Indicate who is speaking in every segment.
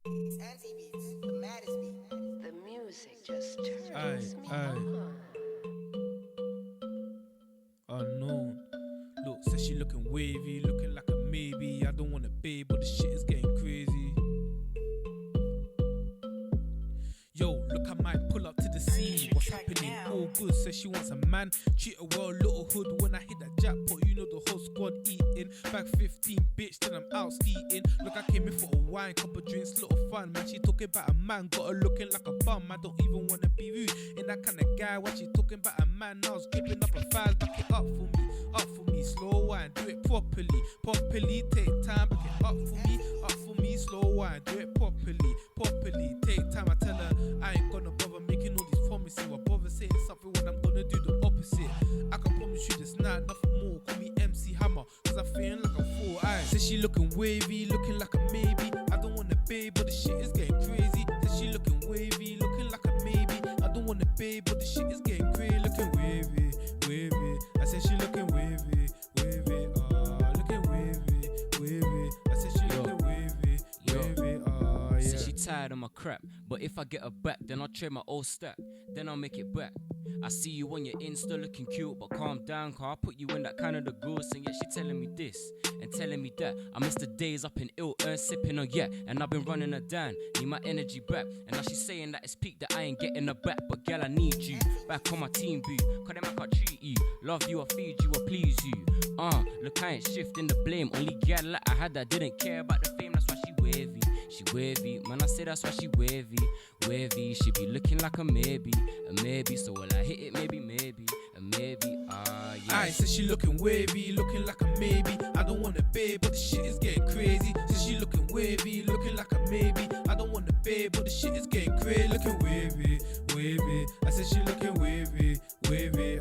Speaker 1: The music just turns me on.
Speaker 2: Unknown. Look, says she looking wavy, looking like a maybe. I don't want a babe, but the shit is getting crazy. Yo, look, I might pull up to the scene. What's happening? All good. Says she wants a man. Treat her well, little hood. When I hit that jackpot, you know the whole squad eating. Back 15, bitch, then I'm out eating. Look, I came in for a wine, couple drinks, little fun. Man, she talking about a man, got her looking like a bum. I don't even wanna be rude. Ain't that kind of guy. Why she talking about a man? Now I was gripping up her thighs, back it up for me, slow wine, do it properly, take time, back it up for me, slow wine, do it properly, take time. I tell her I ain't gonna bother making all these promises. I bother saying something when I'm gonna do the opposite. I can promise you this night, nothing more. Call me MC Hammer, cause I'm feeling like I'm full eyes. Says she looking wavy, looking like a maybe. I don't want a babe, but the shit is getting crazy. Says she looking wavy, looking like a maybe. I don't want a babe, but the shit is getting crazy. Looking wavy. I said she looking wavy, looking wavy. I said she looking wavy, yeah.
Speaker 3: Said she tired of my crap, but if I get her back, then I'll trade my old stack, then I'll make it back. I see you on your Insta looking cute, but calm down, cause I'll put you in that kind of the goose. And yeah, she telling me this and telling me that. I miss the days up in ill sipping on yak, and I've been running her down, need my energy back. And now she's saying that it's peak, that I ain't getting her back. But girl, I need you back on my team, boo. Cause them I can't treat you, love you, I feed you, I please you. Look, I ain't shifting the blame. Only girl like I had that didn't care about the fame, that's why she wavy. Man, I say that's why she wavy. She be looking like a maybe. So will I hit it? Maybe, yeah.
Speaker 2: I said she looking wavy, looking like a maybe. I don't want a babe, but the shit is getting crazy. Said she looking wavy, looking like a maybe. I don't want a babe, but the shit is getting crazy. Looking wavy. I said she looking wavy, looking wavy.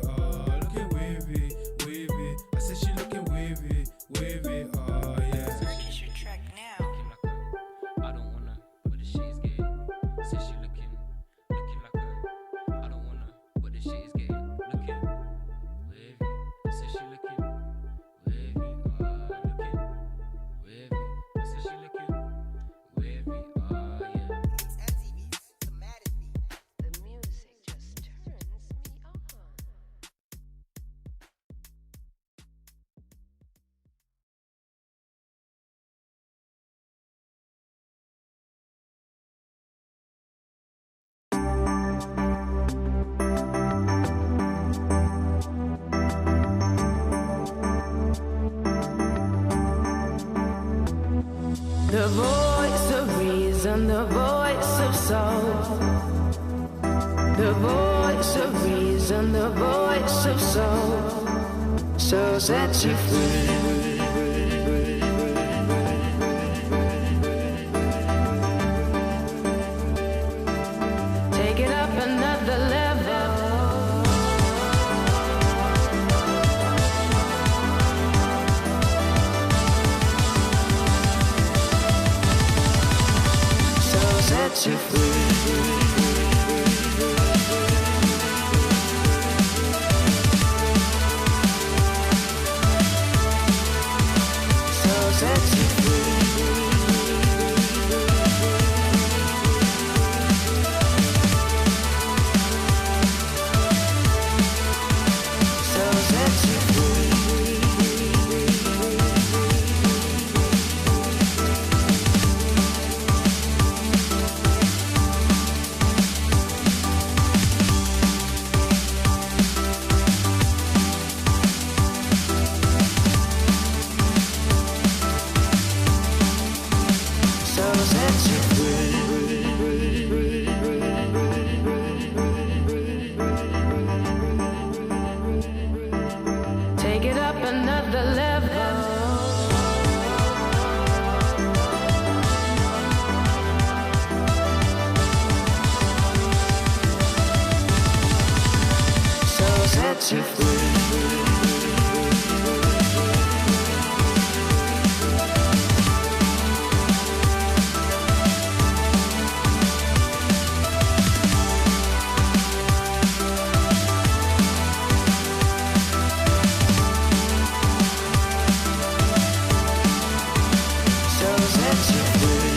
Speaker 2: I said she looking wavy, yeah.
Speaker 1: Purchase your track now.
Speaker 3: I don't wanna, but the shit is getting. Said she looking like a. I don't wanna, but the shit is getting. Looking wavy. Said she looking wavy. Looking wavy. Said she looking wavy. Yeah.
Speaker 1: The music just turns me on.
Speaker 4: The voice of reason, the voice of soul. The voice of reason, the voice of soul. So set you free. Take it up another level. Set you free. So set you free. So set you free. Take it up another level. So set you free. So set you free.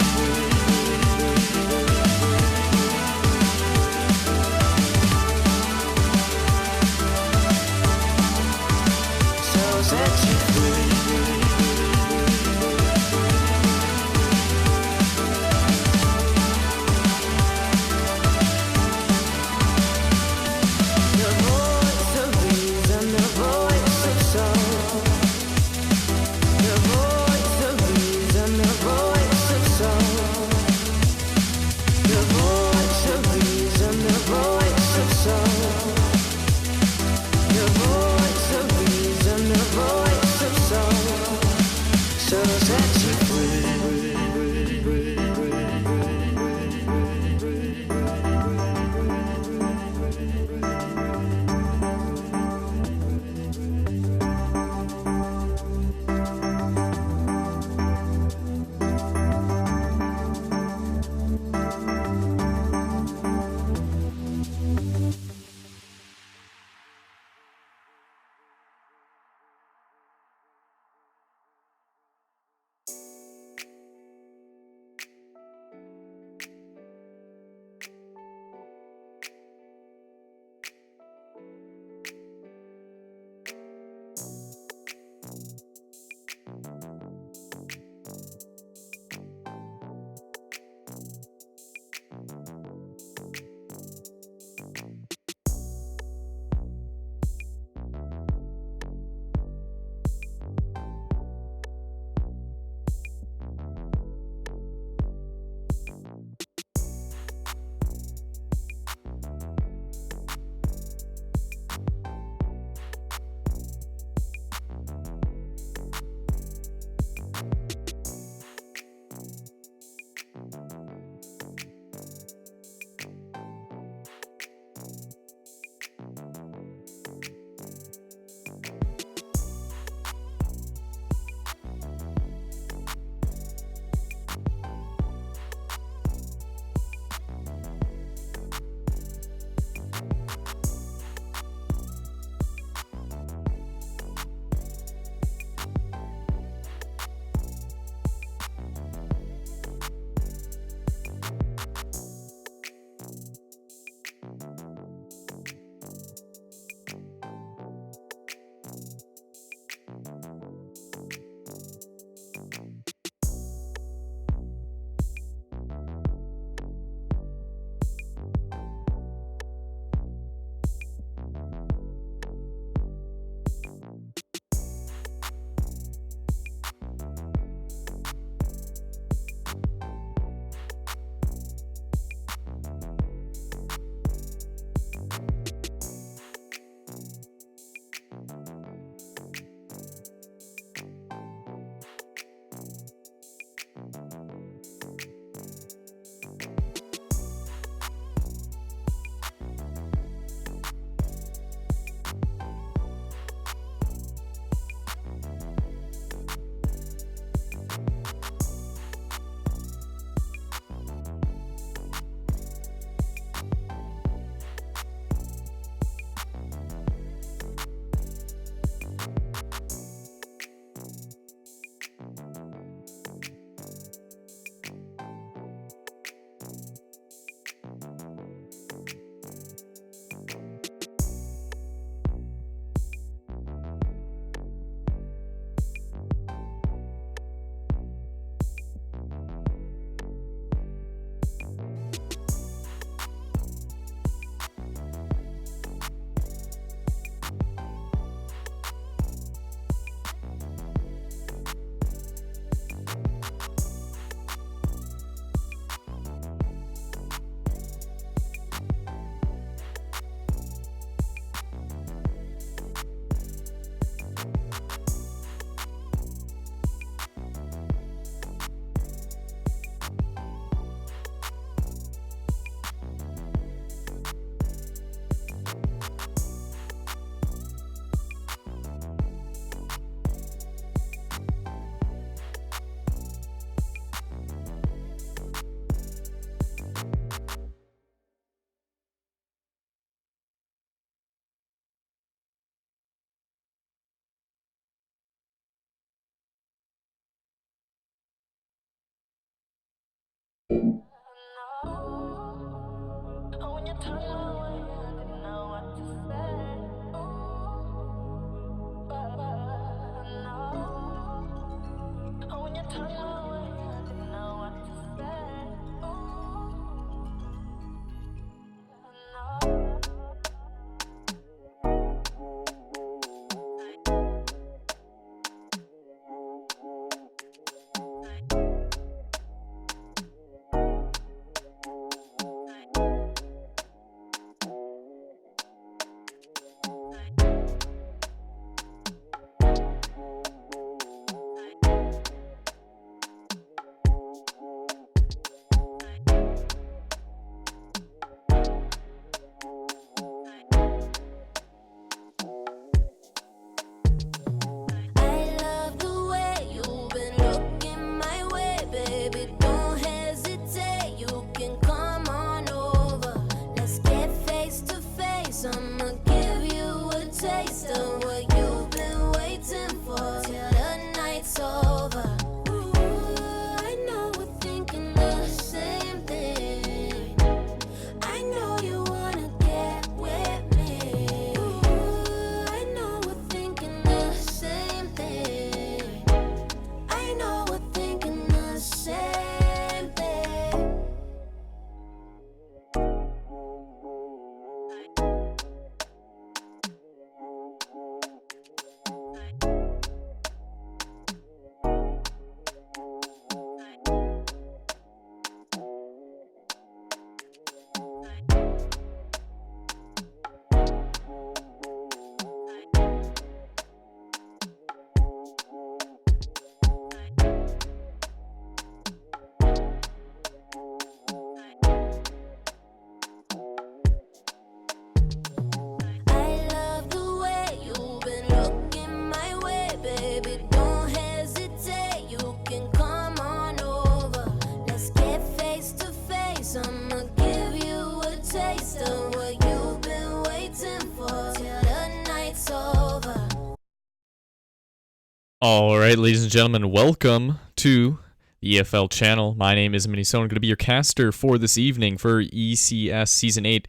Speaker 5: All right, ladies and gentlemen, welcome to the EFL channel. My name is Minnesota. I'm going to be your caster for this evening for ECS Season 8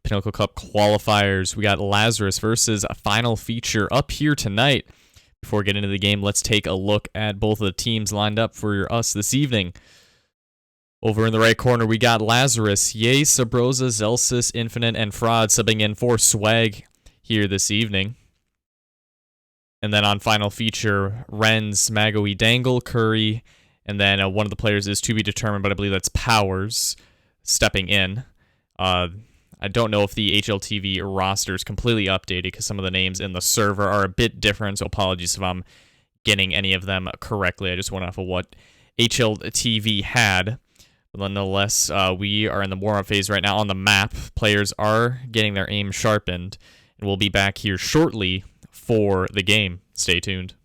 Speaker 5: Pinnacle Cup qualifiers. We got Lazarus versus a final feature up here tonight. Before we get into the game, let's take a look at both of the teams lined up for us this evening. Over in the right corner, we got Lazarus, Yay, Sabrosa, Zelsis, Infinite, and Fraud subbing in for Swag here this evening. And then on final feature, Renz, Magoe, Dangle, Curry, and then one of the players is to be determined, but I believe that's Powers stepping in. I don't know if the HLTV roster is completely updated because some of the names in the server are a bit different, so apologies if I'm getting any of them correctly. I just went off of what HLTV had. But nonetheless, we are in the warm-up phase right now on the map. Players are getting their aim sharpened, and we'll be back here shortly for the game. Stay tuned.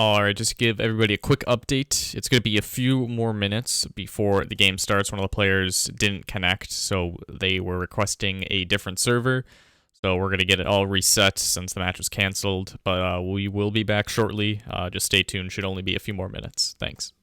Speaker 5: All right, just to give everybody a quick update. It's going to be a few more minutes before the game starts. One of the players didn't connect, so they were requesting a different server. So we're going to get it all reset since the match was canceled. But we will be back shortly. Just stay tuned. Should only be a few more minutes. Thanks.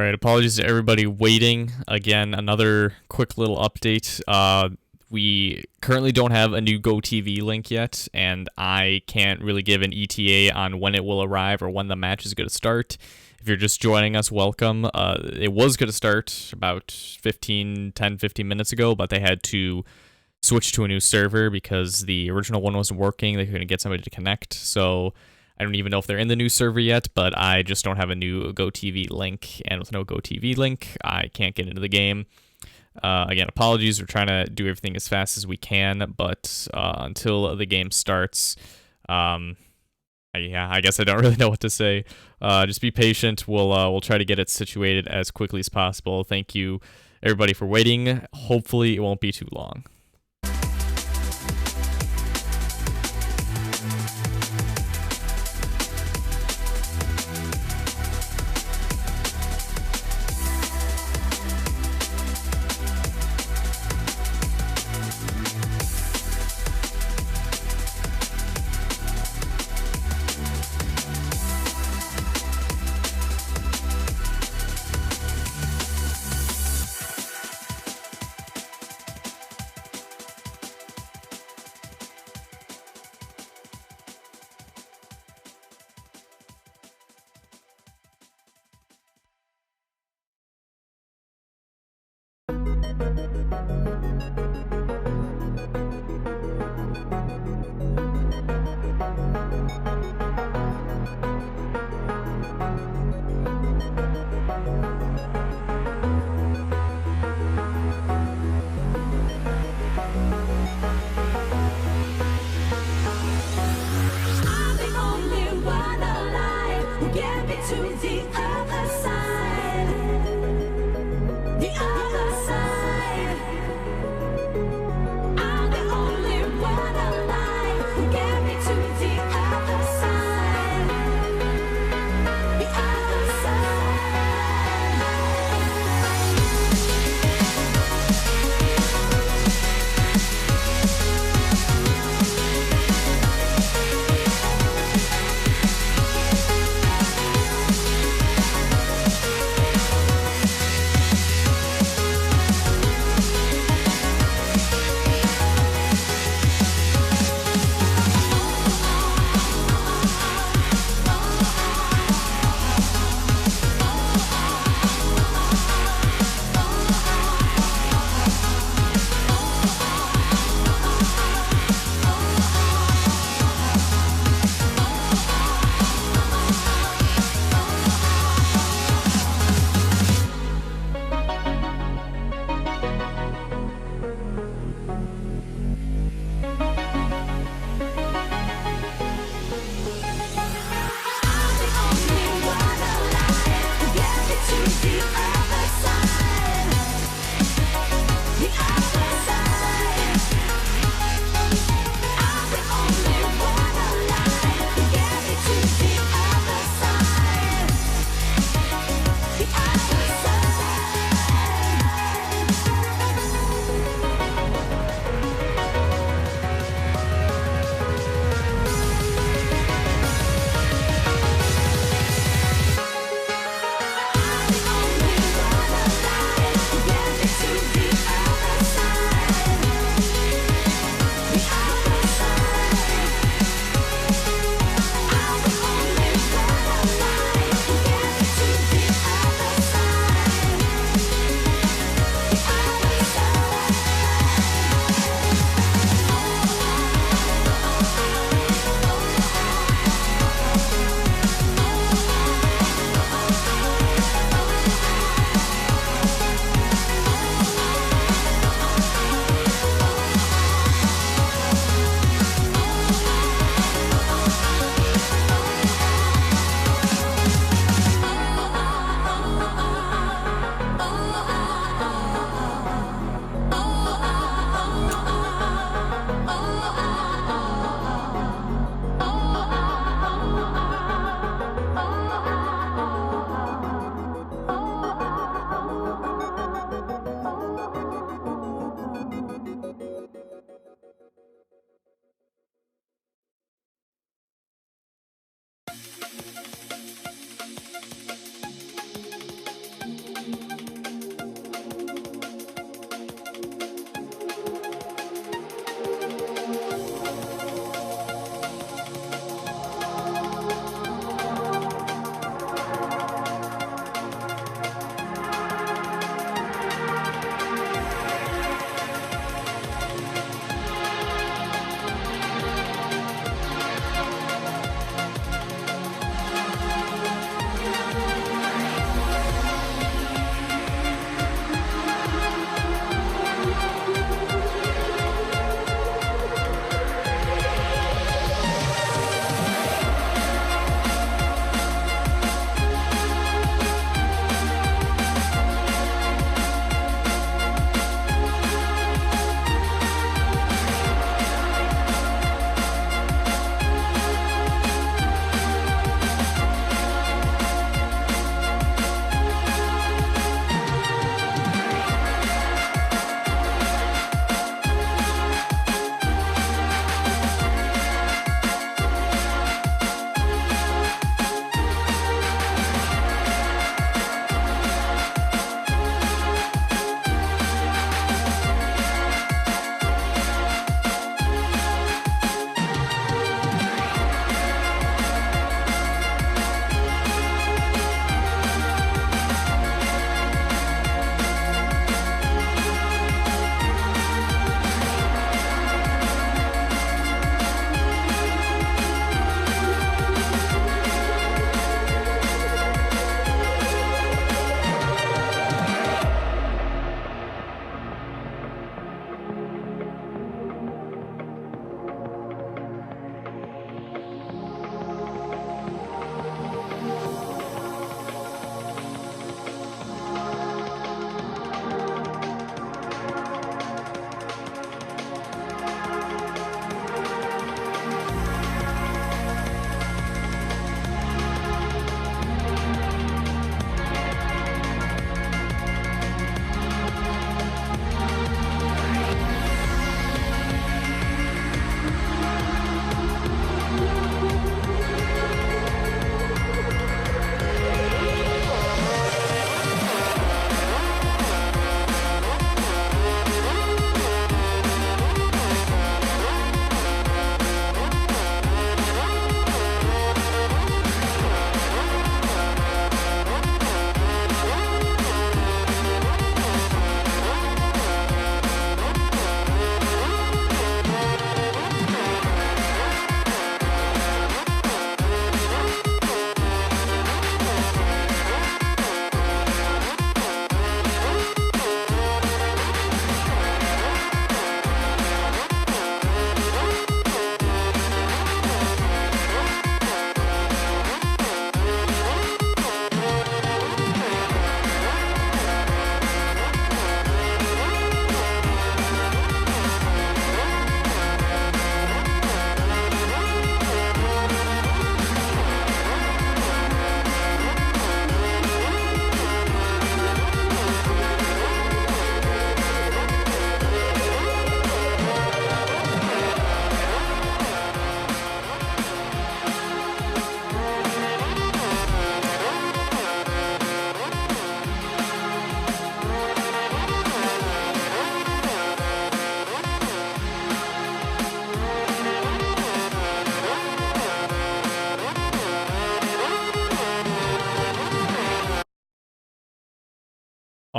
Speaker 5: right, apologies to everybody waiting. Again, another quick little update. We currently don't have a new GoTV link yet, and I can't really give an ETA on when it will arrive or when the match is going to start. If you're just joining us, welcome. It was going to start about 10, 15 minutes ago, but they had to switch to a new server because the original one wasn't working. They couldn't get somebody to connect, so I don't even know if they're in the new server yet, but I just don't have a new GoTV link, and with no GoTV link, I can't get into the game. Again, apologies. We're trying to do everything as fast as we can, but until the game starts, I guess I don't really know what to say. Just be patient. We'll try to get it situated as quickly as possible. Thank you, everybody, for waiting. Hopefully, it won't be too long.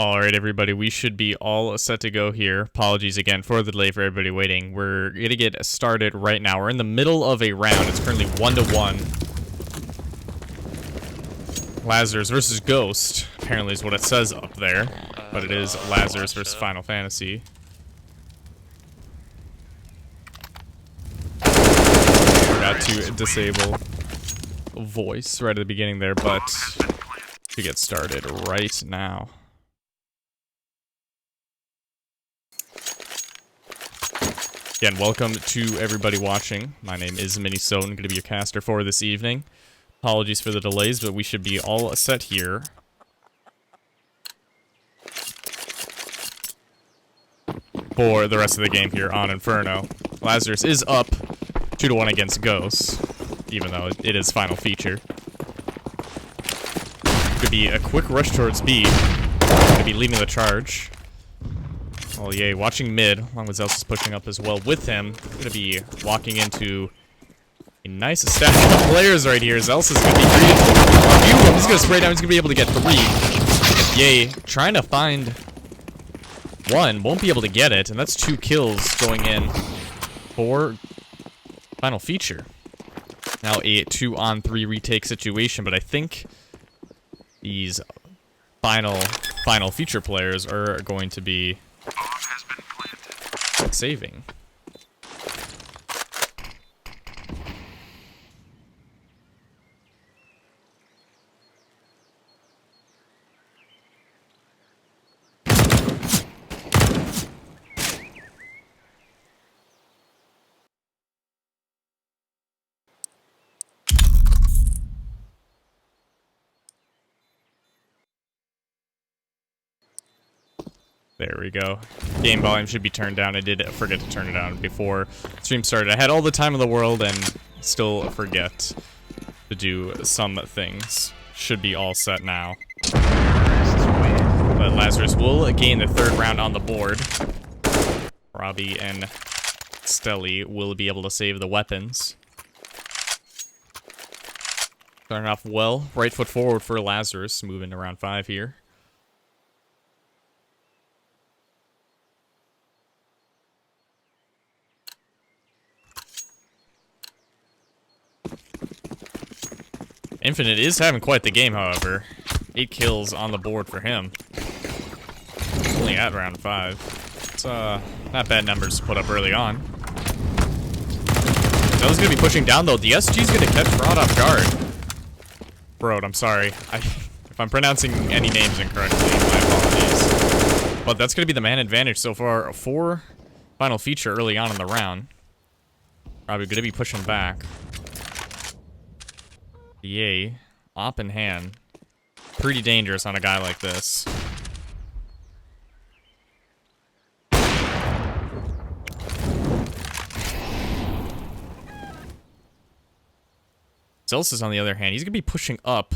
Speaker 5: All right, everybody, we should be all set to go here. Apologies again for the delay for everybody waiting. We're going to get started right now. We're in the middle of a round. It's currently 1-1. Lazarus versus Ghost, apparently is what it says up there. But it is Lazarus versus Final Fantasy. Forgot to disable voice right at the beginning there, but to get started right now. Again, welcome to everybody watching. My name is Minnesota. I'm going to be your caster for this evening. Apologies for the delays, but we should be all set here. For the rest of the game here on Inferno. Lazarus is up 2-1 against Ghost, even though it is final feature. Could be a quick rush towards B. Going to be leading the charge. Oh yay, watching mid, along with Zelsus pushing up as well with him. Gonna be walking into a nice stack of players right here. Zelsus is gonna be greeted. He's gonna spray down, he's gonna be able to get 3. Yay, trying to find 1, won't be able to get it, and that's 2 kills going in for final feature. Now a 2-on-3 retake situation, but I think these final feature players are going to be saving. There we go. Game volume should be turned down. I did forget to turn it on before stream started. I had all the time in the world and still forget to do some things. Should be all set now. But Lazarus will gain the 3rd round on the board. Robbie and Stelly will be able to save the weapons. Starting off well. Right foot forward for Lazarus. Moving to round 5 here. Infinite is having quite the game, however. 8 kills on the board for him. Only at round 5. It's not bad numbers to put up early on. Zella's gonna be pushing down though. The SG's gonna catch Rod off guard. Bro, I'm sorry. If I'm pronouncing any names incorrectly, my apologies. But that's gonna be the man advantage so far for final feature early on in the round. Probably gonna be pushing back. Yay. Op in hand. Pretty dangerous on a guy like this. Zelsus, on the other hand, he's going to be pushing up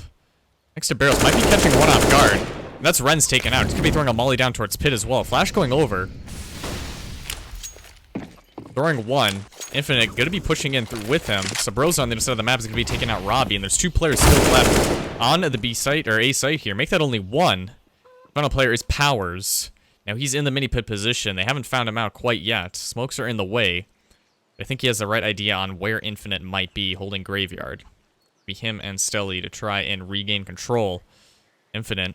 Speaker 5: next to Barrels. Might be catching one off guard. And that's Ren's taken out. He's going to be throwing a molly down towards Pit as well. Flash going over. Throwing 1. Infinite going to be pushing in through with him. Sabrosa on the other side of the map is going to be taking out Robbie, and there's 2 players still left on the B site, or A site here. Make that only 1. Final player is Powers. Now he's in the mini pit position. They haven't found him out quite yet. Smokes are in the way. I think he has the right idea on where Infinite might be holding Graveyard. Be him and Stelly to try and regain control. Infinite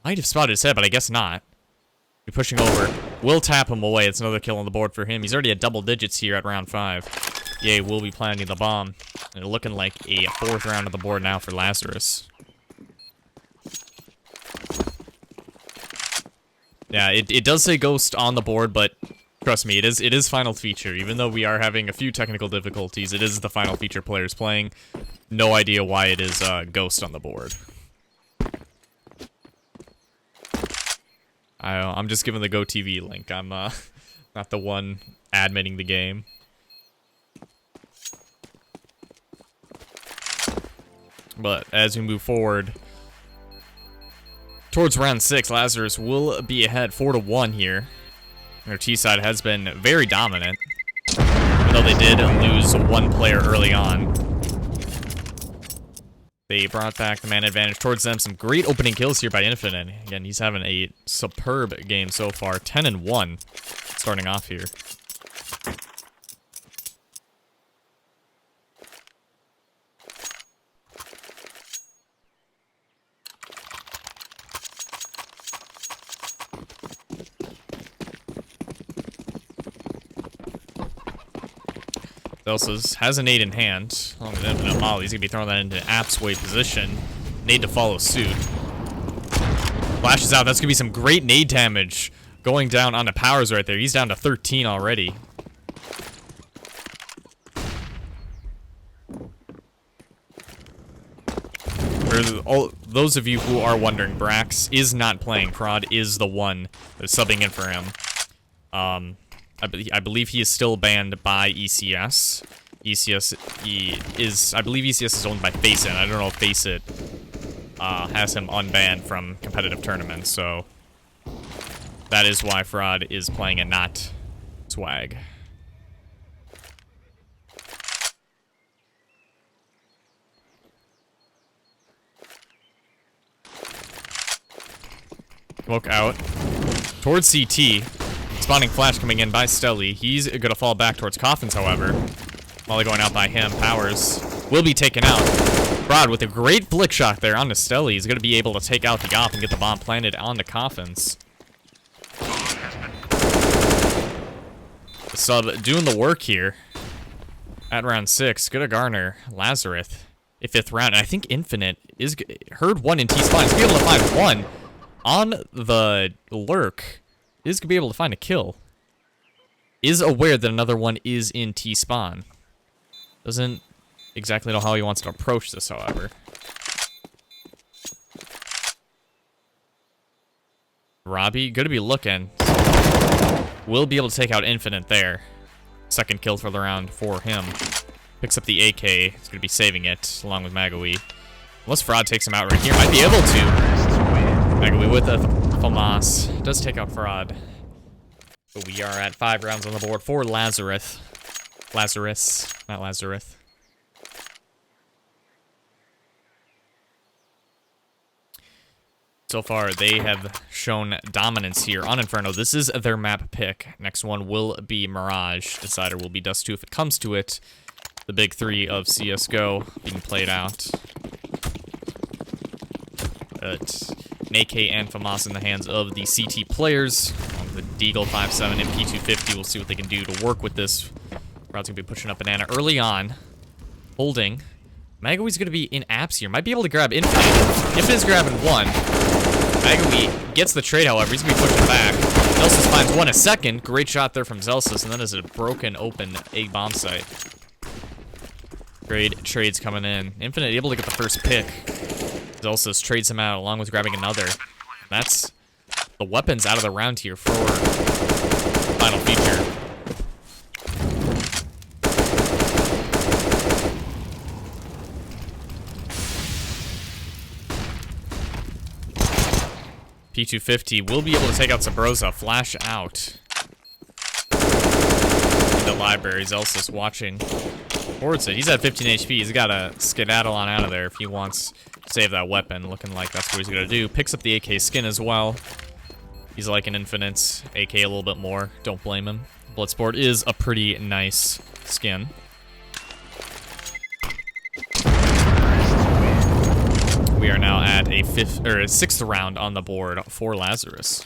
Speaker 5: might have spotted his head, but I guess not. Be pushing over. Will tap him away. It's another kill on the board for him. He's already at double digits here at round 5. Yay, will be planting the bomb. And looking like a 4th round of the board now for Lazarus. Yeah, it does say Ghost on the board, but trust me, it is final feature. Even though we are having a few technical difficulties, it is the final feature players playing. No idea why it is Ghost on the board. I'm just giving the GoTV link. I'm not the one admitting the game. But as we move forward towards round 6, Lazarus will be ahead 4-1 here. Their T side has been very dominant, even though they did lose 1 player early on. They brought back the man advantage towards them. Some great opening kills here by Infinite. Again, he's having a superb game so far. 10-1 starting off here. Zelsis has a nade in hand. Along with Infinite Molly, he's going to be throwing that into App's way position. Nade to follow suit. Flashes out. That's going to be some great nade damage going down onto Powers right there. He's down to 13 already. For all those of you who are wondering, Brax is not playing. Prod is the one that's subbing in for him. I believe he is still banned by ECS. I believe ECS is owned by Faceit. I don't know if Faceit has him unbanned from competitive tournaments, so that is why Fraud is playing and not Swag. Smoke out towards CT. Spawning flash coming in by Stelly. He's going to fall back towards Coffins, however. Molly going out by him. Powers will be taken out. Rod with a great flick shot there onto Stelly. He's going to be able to take out the op and get the bomb planted onto Coffins. The sub doing the work here. At round 6, going to garner Lazarus. A 5th round. And I think Infinite is heard one in T-spawn. He's going to be able to find one on the lurk. Is going to be able to find a kill. Is aware that another one is in T-spawn. Doesn't exactly know how he wants to approach this, however. Robbie, going to be looking. Will be able to take out Infinite there. Second kill for the round for him. Picks up the AK. He's going to be saving it, along with Magawi. Unless Fraud takes him out right here. Might be able to. Magawi with a FAMAS. Does take out Fraud. But we are at 5 rounds on the board for Lazarus. Lazarus, not Lazarus. So far, they have shown dominance here on Inferno. This is their map pick. Next one will be Mirage. Decider will be Dust 2 if it comes to it. The big 3 of CSGO being played out. But AK and FAMAS in the hands of the CT players. The Deagle 5.7 and P250. We'll see what they can do to work with this. Rod's going to be pushing up Banana early on. Holding. Magawi's going to be in apps here. Might be able to grab Infinite. Infinite's grabbing one. Magawi gets the trade, however. He's going to be pushing back. Zelsis finds one a second. Great shot there from Zelsis. And then there's a broken open A bomb site. Great trades coming in. Infinite able to get the first pick. Zelsis trades him out along with grabbing another. That's the weapons out of the round here for final feature. P250 will be able to take out Sabrosa. Flash out. In the library, Zelsis watching towards it. He's at 15 HP. He's got to skedaddle on out of there if he wants to save that weapon. Looking like that's what he's going to do. Picks up the AK skin as well. He's like an Infinite. AK a little bit more. Don't blame him. Bloodsport is a pretty nice skin. We are now at a 6th round on the board for Lazarus.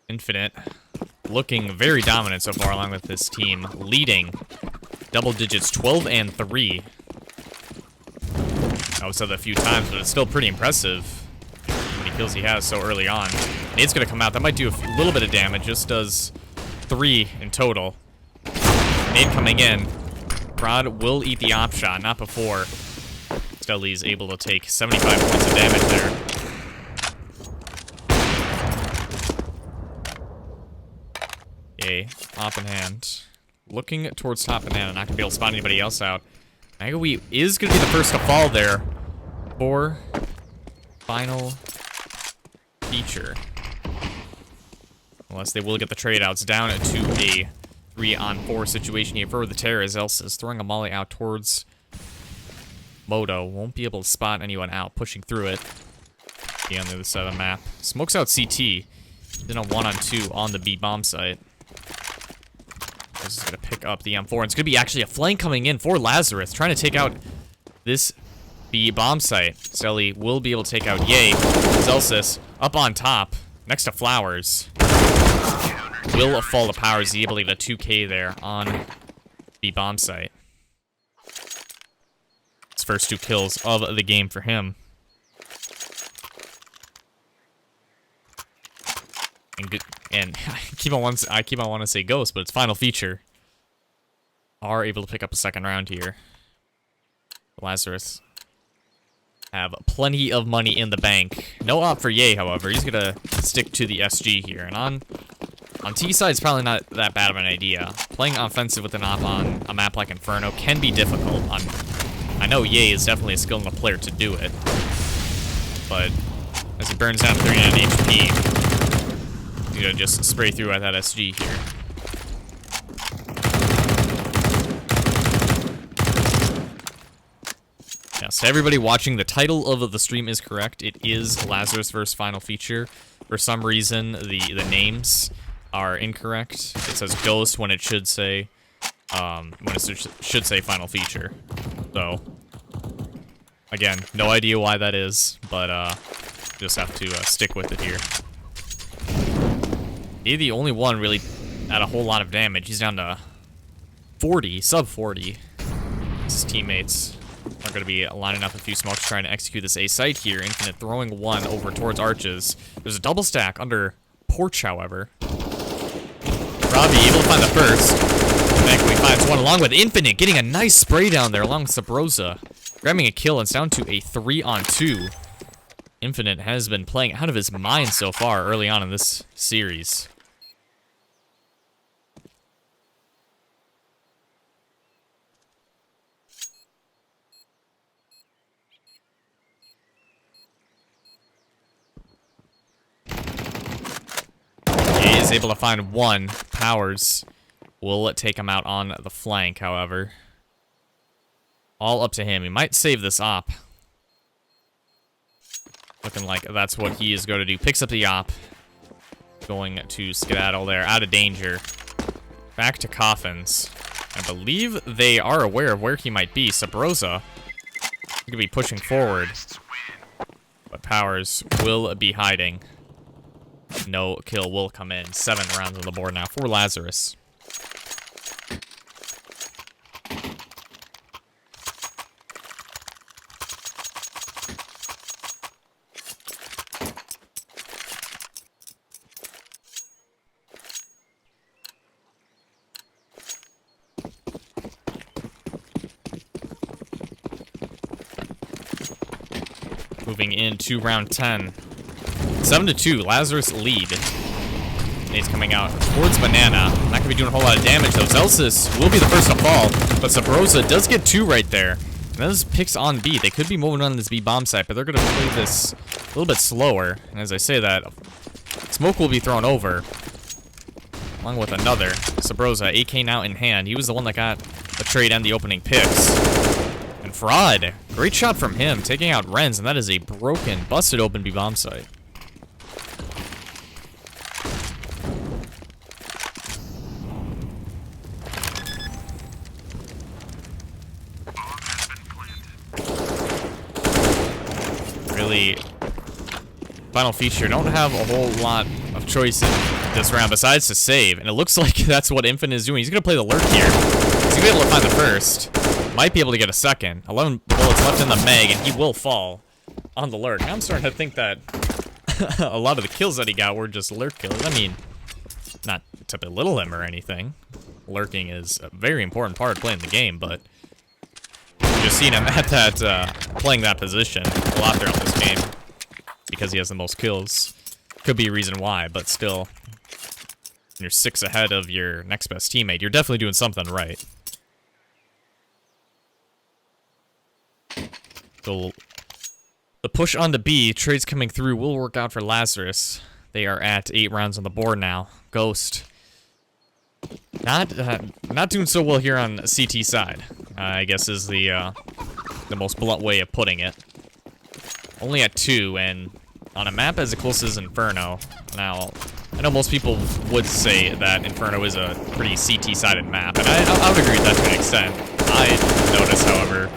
Speaker 5: Infinite looking very dominant so far along with this team, leading double digits 12 and 3. I've said that a few times, but it's still pretty impressive how many kills he has so early on. Nade's going to come out. That might do a little bit of damage. Just does 3 in total. Nade coming in. Rod will eat the op shot, not before Stelly's able to take 75 points of damage there. Yay. Op in hand. Looking towards top banana. Not going to be able to spot anybody else out. Magawi is going to be the first to fall there for final feature. Unless they will get the trade outs down to a 3-on-4 situation here for the Terra, as Elsa is throwing a molly out towards Moto. Won't be able to spot anyone out, pushing through it. Be on the other side of the map. Smokes out CT. Then a 1-on-2 on the B bomb site. This is going to pick up the M4. And it's going to be actually a flank coming in for Lazarus, trying to take out this B bomb site. Selly will be able to take out Ye. Celsius up on top, next to Flowers. Will fall to Powers, able to get a 2K there on the bomb site. His first 2 kills of the game for him. And I keep on wanting to say Ghost, but it's final feature. Are able to pick up a second round here. Lazarus have plenty of money in the bank. No op for Ye, however. He's gonna stick to the SG here. And on T side, it's probably not that bad of an idea. Playing offensive with an op on a map like Inferno can be difficult. I know Ye is definitely a skilled enough player to do it, but as he burns down 39 HP, you know, just spray through at that SG here. Yes, everybody watching, the title of the stream is correct. It is Lazarus vs. Final Feature. For some reason, the names are incorrect. It says Ghost when it should say should say Final Feature. So, again, no idea why that is, but just have to stick with it here. He's the only one really at a whole lot of damage. He's down to 40, sub 40. His teammates are going to be lining up a few smokes trying to execute this A site here. Infinite throwing one over towards Arches. There's a double stack under Porch, however. Robbie able to find the first. Thankfully finds one along with Infinite, getting a nice spray down there along with Sabrosa. Grabbing a kill, and it's down to a 3-on-2. Infinite has been playing out of his mind so far early on in this series. He is able to find one. Powers will take him out on the flank, however. All up to him. He might save this op. Looking like that's what he is going to do. Picks up the op. Going to skedaddle there. Out of danger. Back to Coffins. I believe they are aware of where he might be. Sabrosa could be pushing forward. But Powers will be hiding. No kill will come in. 7 rounds on the board now for Lazarus. Moving into round 10. 7-2, Lazarus lead. Nate's coming out towards Banana. Not going to be doing a whole lot of damage, though. Celsius will be the first to fall, but Sabrosa does get 2 right there. And then this picks on B. They could be moving on this B bomb site, but they're going to play this a little bit slower. And as I say that, smoke will be thrown over, along with another. Sabrosa, AK now in hand. He was the one that got the trade and the opening picks. And Fraud, great shot from him, taking out Renz, and that is a broken, busted open B bomb site. Really, final feature, don't have a whole lot of choice in this round besides to save, and it looks like that's what Infinite is doing. He's going to play the lurk here. He's going to be able to find the first. Might be able to get a second. 11 bullets left in the mag, and he will fall on the lurk. Now I'm starting to think that a lot of the kills that he got were just lurk kills. I mean, not to belittle him or anything. Lurking is a very important part of playing the game, but just seeing him at that, playing that position a lot throughout this game because he has the most kills. Could be a reason why, but still, you're 6 ahead of your next best teammate. You're definitely doing something right. The push on the B, trades coming through, will work out for Lazarus. They are at 8 rounds on the board now. Ghost. Not doing so well here on CT side, I guess is the most blunt way of putting it. Only at 2, and on a map as close as Inferno. Now, I know most people would say that Inferno is a pretty CT-sided map, and I would agree with that to an extent. I notice, however,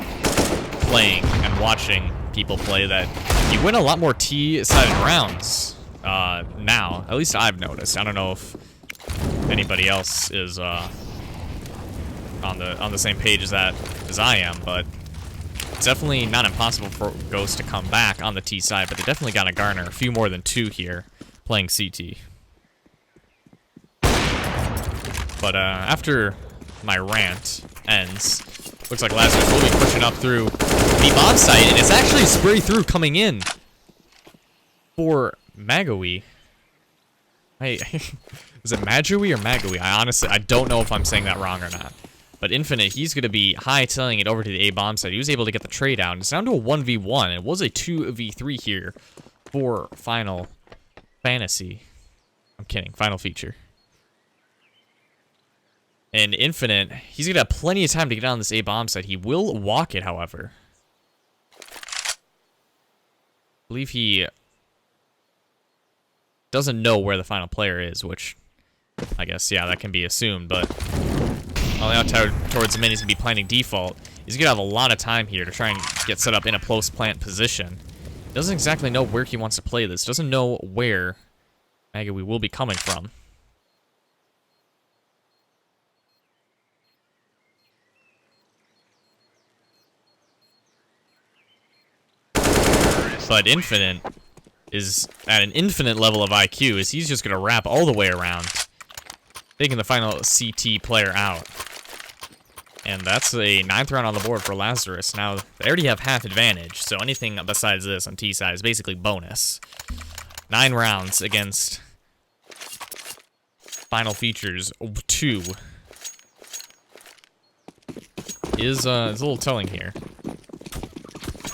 Speaker 5: playing and watching people play that you win a lot more T-sided rounds now. At least I've noticed. I don't know if anybody else is on the same page as I am, but it's definitely not impossible for Ghost to come back on the T side, but they definitely got to garner a few more than 2 here playing CT. But after my rant ends, looks like Lazarus will be pushing up through the bomb site, and it's actually spray through coming in for Magawi. Hey, is it Magui or Magui? I don't know if I'm saying that wrong or not. But Infinite, he's going to be high-tailing it over to the A bomb site. He was able to get the trade out. It's down to a 1v1. It was a 2v3 here for Final Fantasy. I'm kidding. Final Feature. And Infinite, he's going to have plenty of time to get on this A bomb site. He will walk it, however. I believe he doesn't know where the final player is, which I guess, yeah, that can be assumed, but only out towards the minis and be planning default. He's going to have a lot of time here to try and get set up in a post-plant position. Doesn't exactly know where he wants to play this. Doesn't know where Magawi will be coming from. But Infinite is at an infinite level of IQ, as he's just going to wrap all the way around, taking the final CT player out. And that's a 9th round on the board for Lazarus. Now, they already have half advantage, so anything besides this on T side is basically bonus. 9 rounds against Final Features 2 is a little telling here.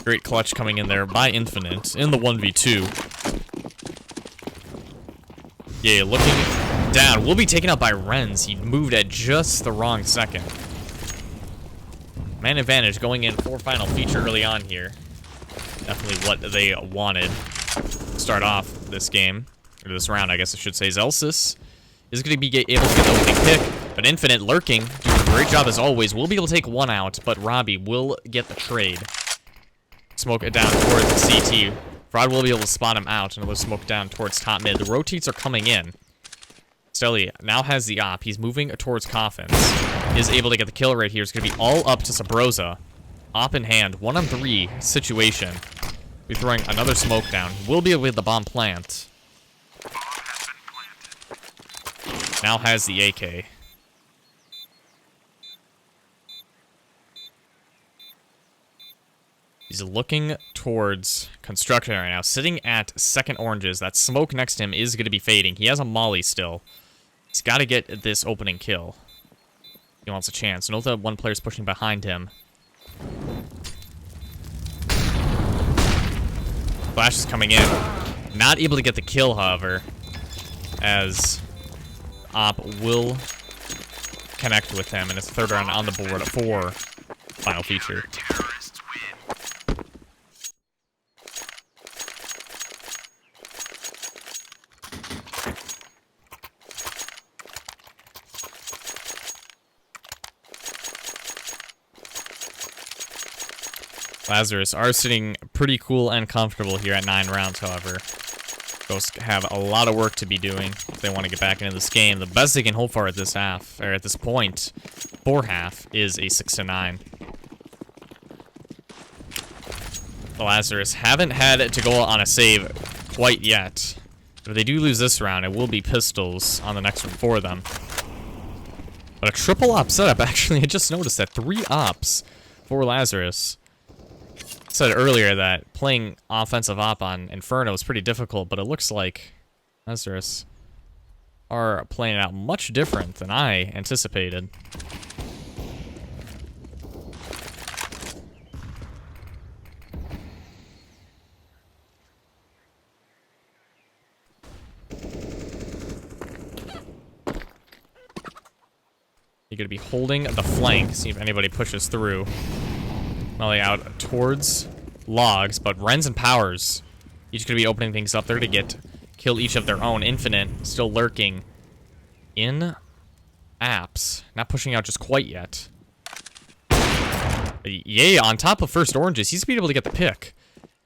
Speaker 5: Great clutch coming in there by Infinite in the 1v2. Yeah, looking down. Will be taken out by Renz. He moved at just the wrong second. Man advantage going in for Final Feature early on here. Definitely what they wanted to start off this game. Or this round, I guess I should say. Zelsis is going to be able to get the opening pick. But Infinite lurking, doing a great job as always. Will be able to take one out, but Robbie will get the trade. Smoke it down towards the CT. Fraud will be able to spot him out. Another smoke down towards top mid. The rotates are coming in. Stelly now has the op. He's moving towards Coffins. Is able to get the kill right here. It's going to be all up to Sabrosa. Op in hand. 1-on-3 situation. Be throwing another smoke down. Will be able to get the bomb plant. Now has the AK. He's looking towards construction right now. Sitting at second oranges. That smoke next to him is going to be fading. He has a molly still. He's got to get this opening kill. He wants a chance. Note that one player's pushing behind him. Flash is coming in. Not able to get the kill, however, as Op will connect with him. And it's 3rd round on the board for Final Feature. Lazarus are sitting pretty cool and comfortable here at 9 rounds, however. Ghosts have a lot of work to be doing if they want to get back into this game. The best they can hope for at this half, or at this point, for half, is a 6-9. The Lazarus haven't had to go on a save quite yet. But if they do lose this round, it will be pistols on the next one for them. But a triple op setup, actually, I just noticed that 3 ops for Lazarus. Said earlier that playing offensive op on Inferno is pretty difficult, but it looks like Lazarus are playing it out much different than I anticipated. going to be holding the flank, see if anybody pushes through. Molly out towards logs, but Rens and Powers each going to be opening things up there to kill each of their own. Infinite still lurking in apps, not pushing out just quite yet. Yay, on top of first oranges, he's going to be able to get the pick.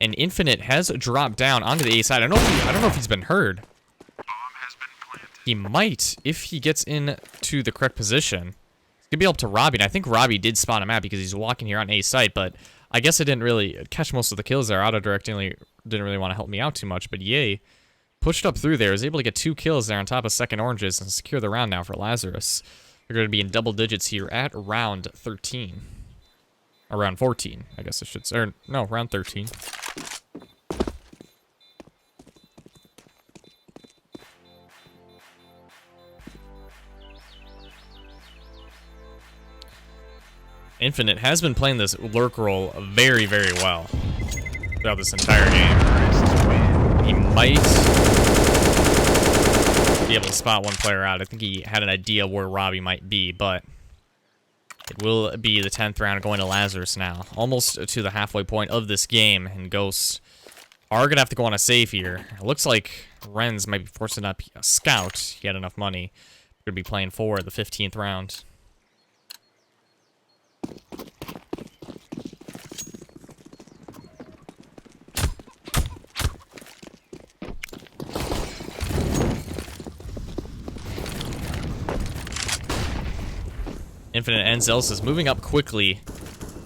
Speaker 5: And Infinite has dropped down onto the A side. I don't know if he's been heard. He might, if he gets into the correct position. He's gonna be up to Robbie, and I think Robbie did spot him out because he's walking here on A site, but I guess I didn't really catch most of the kills there. Auto-directingly didn't really want to help me out too much, but Yay pushed up through there, was able to get 2 kills there on top of second oranges and secure the round now for Lazarus. They're going to be in double digits here at round 13. Or round 14, I guess I should say. Or, no, round 13. Infinite has been playing this lurk role very, very well throughout this entire game. He might be able to spot one player out. I think he had an idea where Robbie might be, but it will be the 10th round going to Lazarus now. Almost to the halfway point of this game, and Ghosts are going to have to go on a save here. It looks like Renz might be forcing up a scout. He had enough money. Going to be playing for the 15th round. Infinite and Zealous is moving up quickly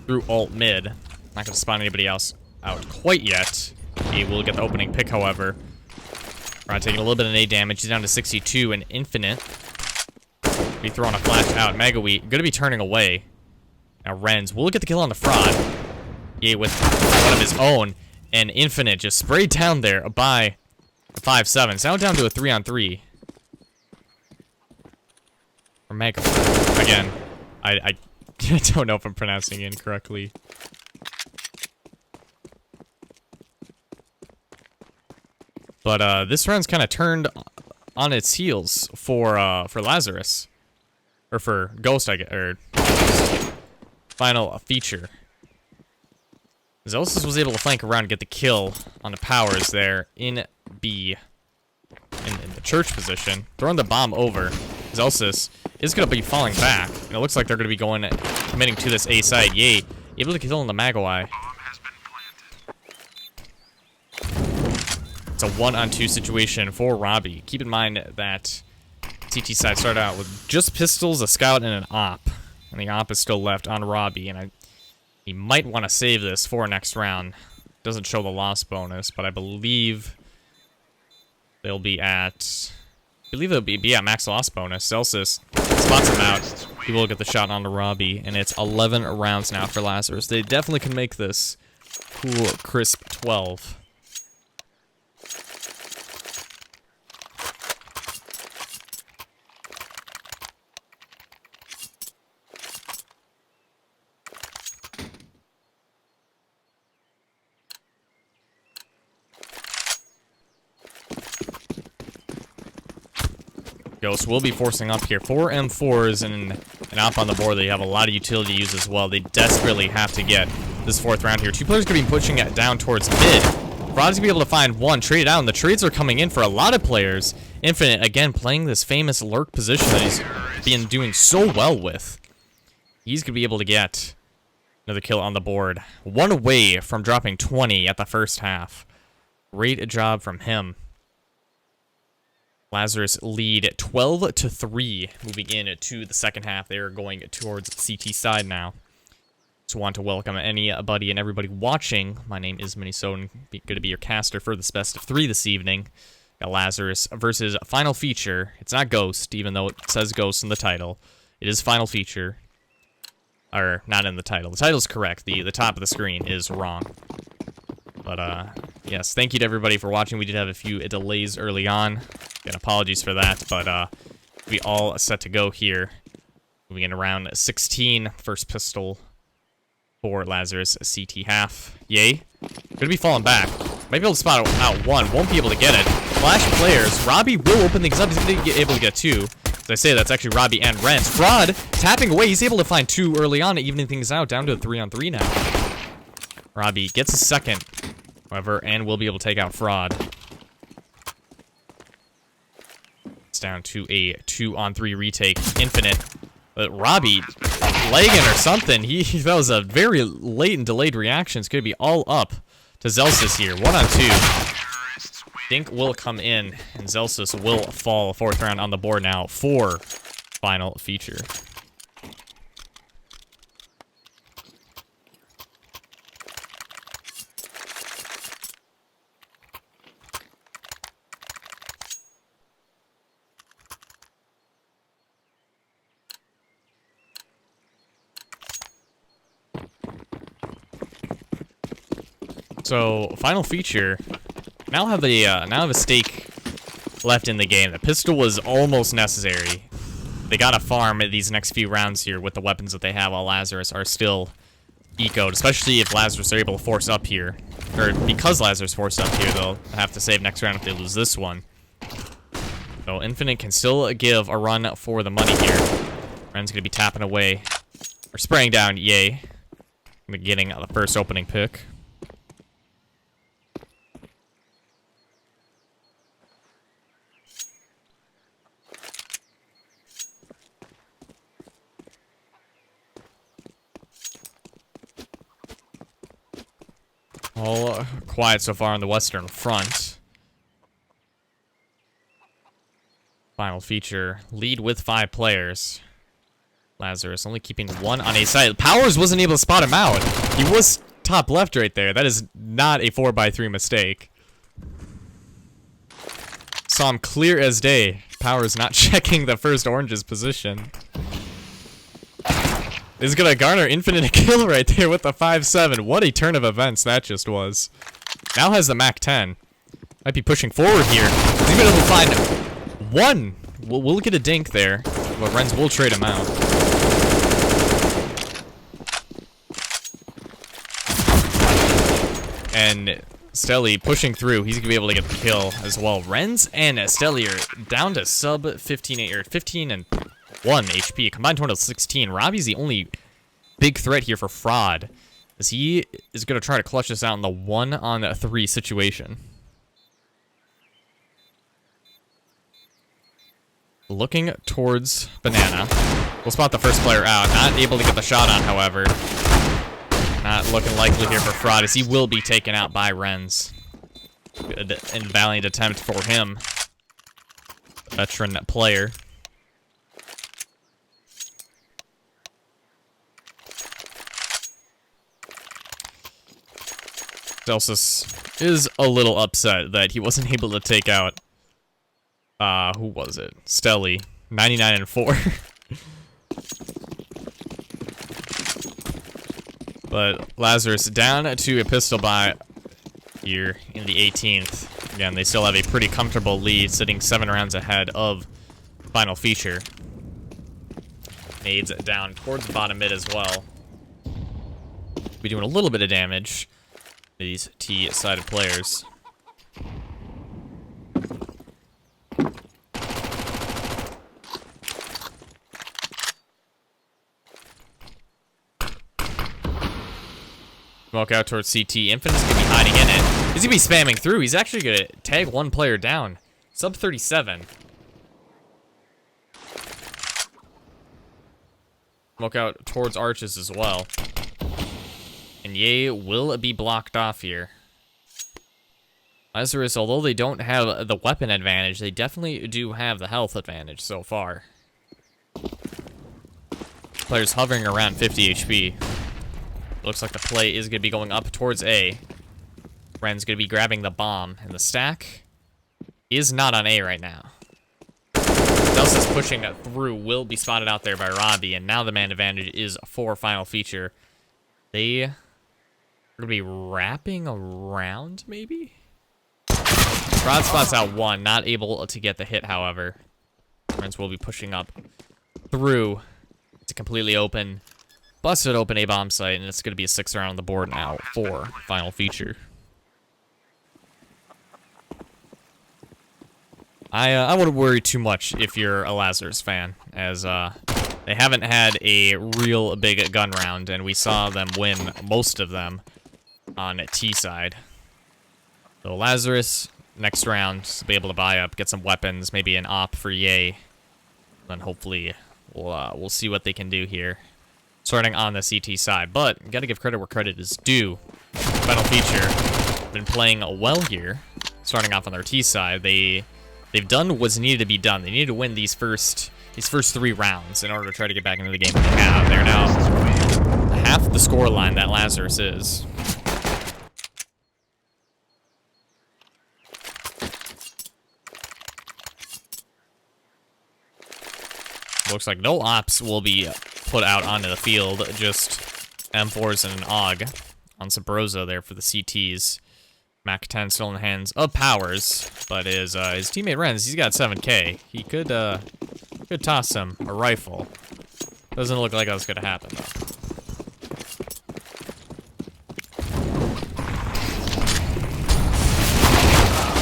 Speaker 5: through alt mid. Not going to spot anybody else out quite yet. He will get the opening pick, however. We're taking a little bit of nade damage. He's down to 62, and Infinite be throwing a flash out. Megaweed going to be turning away. Now Renz will get the kill on the fraud. Yeah, with one of his own, and Infinite just sprayed down there by 5-7. Now down to a 3-on-3. Or Mega. Again, I don't know if I'm pronouncing it incorrectly. But this round's kind of turned on its heels for Lazarus, or for Ghost, I guess, or final feature. Zealous was able to flank around and get the kill on the Powers there in B, in the church position, throwing the bomb over. Zealous is going to be falling back, and it looks like they're going to be committing to this A side. Yay, able to kill on the Magawai. It's a 1-on-2 situation for Robbie. Keep in mind that CT side started out with just pistols, a scout, and an op. And the op is still left on Robbie, and he might want to save this for next round. Doesn't show the loss bonus, but I believe they'll be at... max loss bonus. Celsius spots him out. He will get the shot onto Robbie, and it's 11 rounds now for Lazarus. They definitely can make this cool, crisp 12. Ghost will be forcing up here. 4 M4s and an op on the board. They have a lot of utility use as well. They desperately have to get this 4th round here. 2 players going to be pushing it down towards mid. Rod's going to be able to find one, trade it out, and the trades are coming in for a lot of players. Infinite, again, playing this famous lurk position that he's been doing so well with. He's going to be able to get another kill on the board. 1 away from dropping 20 at the first half. Great job from him. Lazarus lead 12-3 moving into the second half. They are going towards CT side now. Just want to welcome anybody and everybody watching. My name is Minnesota. Going to be your caster for this best of 3 this evening. Got Lazarus versus final feature. It's not Ghost, even though it says Ghost in the title. It is final feature. Or not in the title. The title's correct. The top of the screen is wrong. But yes, thank you to everybody for watching. We did have a few delays early on. And apologies for that, but we all set to go here. Moving in around 16, first pistol for Lazarus, CT half. Yay. Gonna be falling back. Might be able to spot out one, won't be able to get it. Flash players. Robbie will open things up. He's gonna be able to get 2. As I say, that's actually Robbie and Renz. Fraud tapping away. He's able to find 2 early on, evening things out, down to a 3-on-3 now. Robbie gets a second, however, and will be able to take out Fraud. It's down to a 2-on-3 retake. Infinite. But Robbie lagging or something. That was a very late and delayed reaction. It's going to be all up to Zelsis here. 1-on-2. Dink will come in, and Zelsis will fall. 4th round on the board now for final feature. So, final feature. Now have a stake left in the game. The pistol was almost necessary. They gotta farm these next few rounds here with the weapons that they have, while Lazarus are still ecoed, especially if Lazarus are able to force up here. Or because Lazarus forced up here, they'll have to save next round if they lose this one. So Infinite can still give a run for the money here. Ren's gonna be tapping away, or spraying down Yay. Getting the first opening pick. All quiet so far on the Western Front. Final feature. Lead with 5 players. Lazarus only keeping 1 on a side. Powers wasn't able to spot him out. He was top left right there. That is not a 4x3 mistake. Saw him clear as day. Powers not checking the first Orange's position. Is gonna garner Infinite a kill right there with the 5-7. What a turn of events that just was. Now has the MAC-10. Might be pushing forward here. He's even able to find 1. We'll get a dink there, but Renz will trade him out. And Stelly pushing through. He's gonna be able to get the kill as well. Renz and Stelly are down to sub 15 or 15 and 1 HP. Combined total 16. Robbie's the only big threat here for Fraud, as he is going to try to clutch this out in the 1-on-3 situation. Looking towards Banana. We'll spot the first player out. Not able to get the shot on, however. Not looking likely here for Fraud, as he will be taken out by Renz. Good and valiant attempt for him. Veteran player. Zelsis is a little upset that he wasn't able to take out, who was it? Stelly, 99-4. But Lazarus down to a pistol buy here in the 18th. Again, they still have a pretty comfortable lead, sitting 7 rounds ahead of final feature. Nades down towards the bottom mid as well. Be doing a little bit of damage. These T-sided players. Smoke out towards CT. Infinite's gonna be hiding in it. He's gonna be spamming through. He's actually gonna tag 1 player down. Sub 37. Smoke out towards Arches as well. And Ye will be blocked off here. Lazarus, although they don't have the weapon advantage, they definitely do have the health advantage so far. Players hovering around 50 HP. Looks like the play is going to be going up towards A. Ren's going to be grabbing the bomb, and the stack is not on A right now. Delsa's pushing through, will be spotted out there by Robbie, and now the man advantage is for final feature. They are going to be wrapping around, maybe? Rod spots out 1, not able to get the hit, however. Renz will be pushing up through. It's completely open. Busted open A bomb site, and it's going to be a 6th round on the board now for final feature. I wouldn't worry too much if you're a Lazarus fan, as they haven't had a real big gun round, and we saw them win most of them on T side. So Lazarus, next round, be able to buy up, get some weapons, maybe an op for Yay. Then hopefully we'll see what they can do here. Starting on the CT side, but gotta give credit where credit is due. Final feature, been playing well here. Starting off on their T side, they've done what's needed to be done. They needed to win these first 3 rounds in order to try to get back into the game that they have. They're now half the score line that Lazarus is. Looks like no ops will be put out onto the field, just M4s and an AUG on Sabrosa there for the CTs. Mac 10 still in the hands of Powers, but his teammate Renz, he's got 7K. He could toss him a rifle. Doesn't look like that's gonna happen though.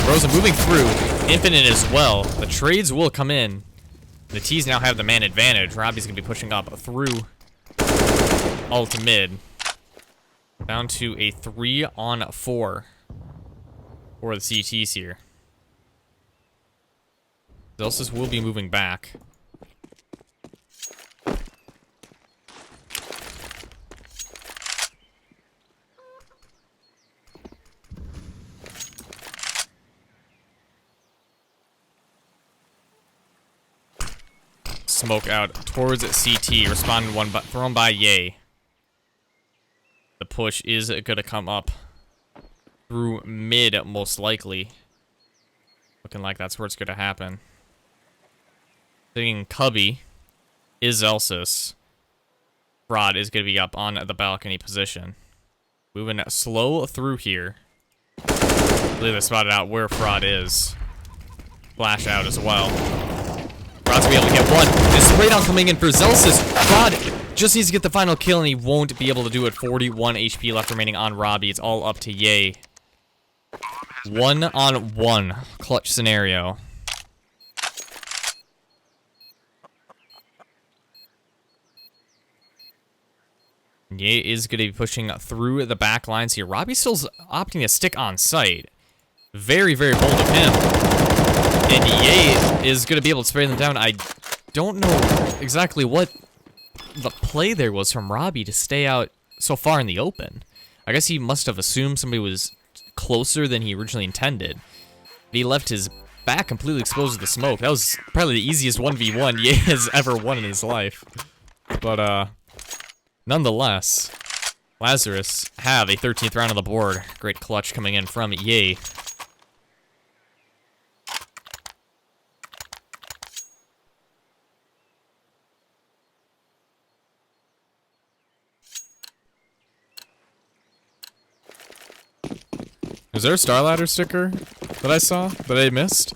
Speaker 5: Rosa moving through, Infinite as well. The trades will come in. The T's now have the man advantage. Robbie's gonna be pushing up through all to mid. Down to a 3-on-4 for the CTs here. Zelsis will be moving back. Smoke out towards CT, thrown by Yay. The push is gonna come up through mid, most likely. Looking like that's where it's gonna happen. Thinking Cubby is Zelsis. Fraud is gonna be up on the balcony position. Moving slow through here. I believe they spotted out where Fraud is. Flash out as well. Fraud's gonna be able to get one. Just straight on coming in for Zelsis. Fraud just needs to get the final kill, and he won't be able to do it. 41 HP left remaining on Robbie. It's all up to Yay. 1-on-1 clutch scenario. Yay is going to be pushing through the back lines here. Robbie's still opting to stick on site. Very, very bold of him. And Yay is going to be able to spray them down. I don't know exactly what the play there was from Robbie to stay out so far in the open. I guess he must have assumed somebody was closer than he originally intended. But he left his back completely exposed to the smoke. That was probably the easiest 1v1 Yay has ever won in his life. But, nonetheless, Lazarus have a 13th round on the board. Great clutch coming in from Yay. Is there a Starladder sticker that I saw that I missed?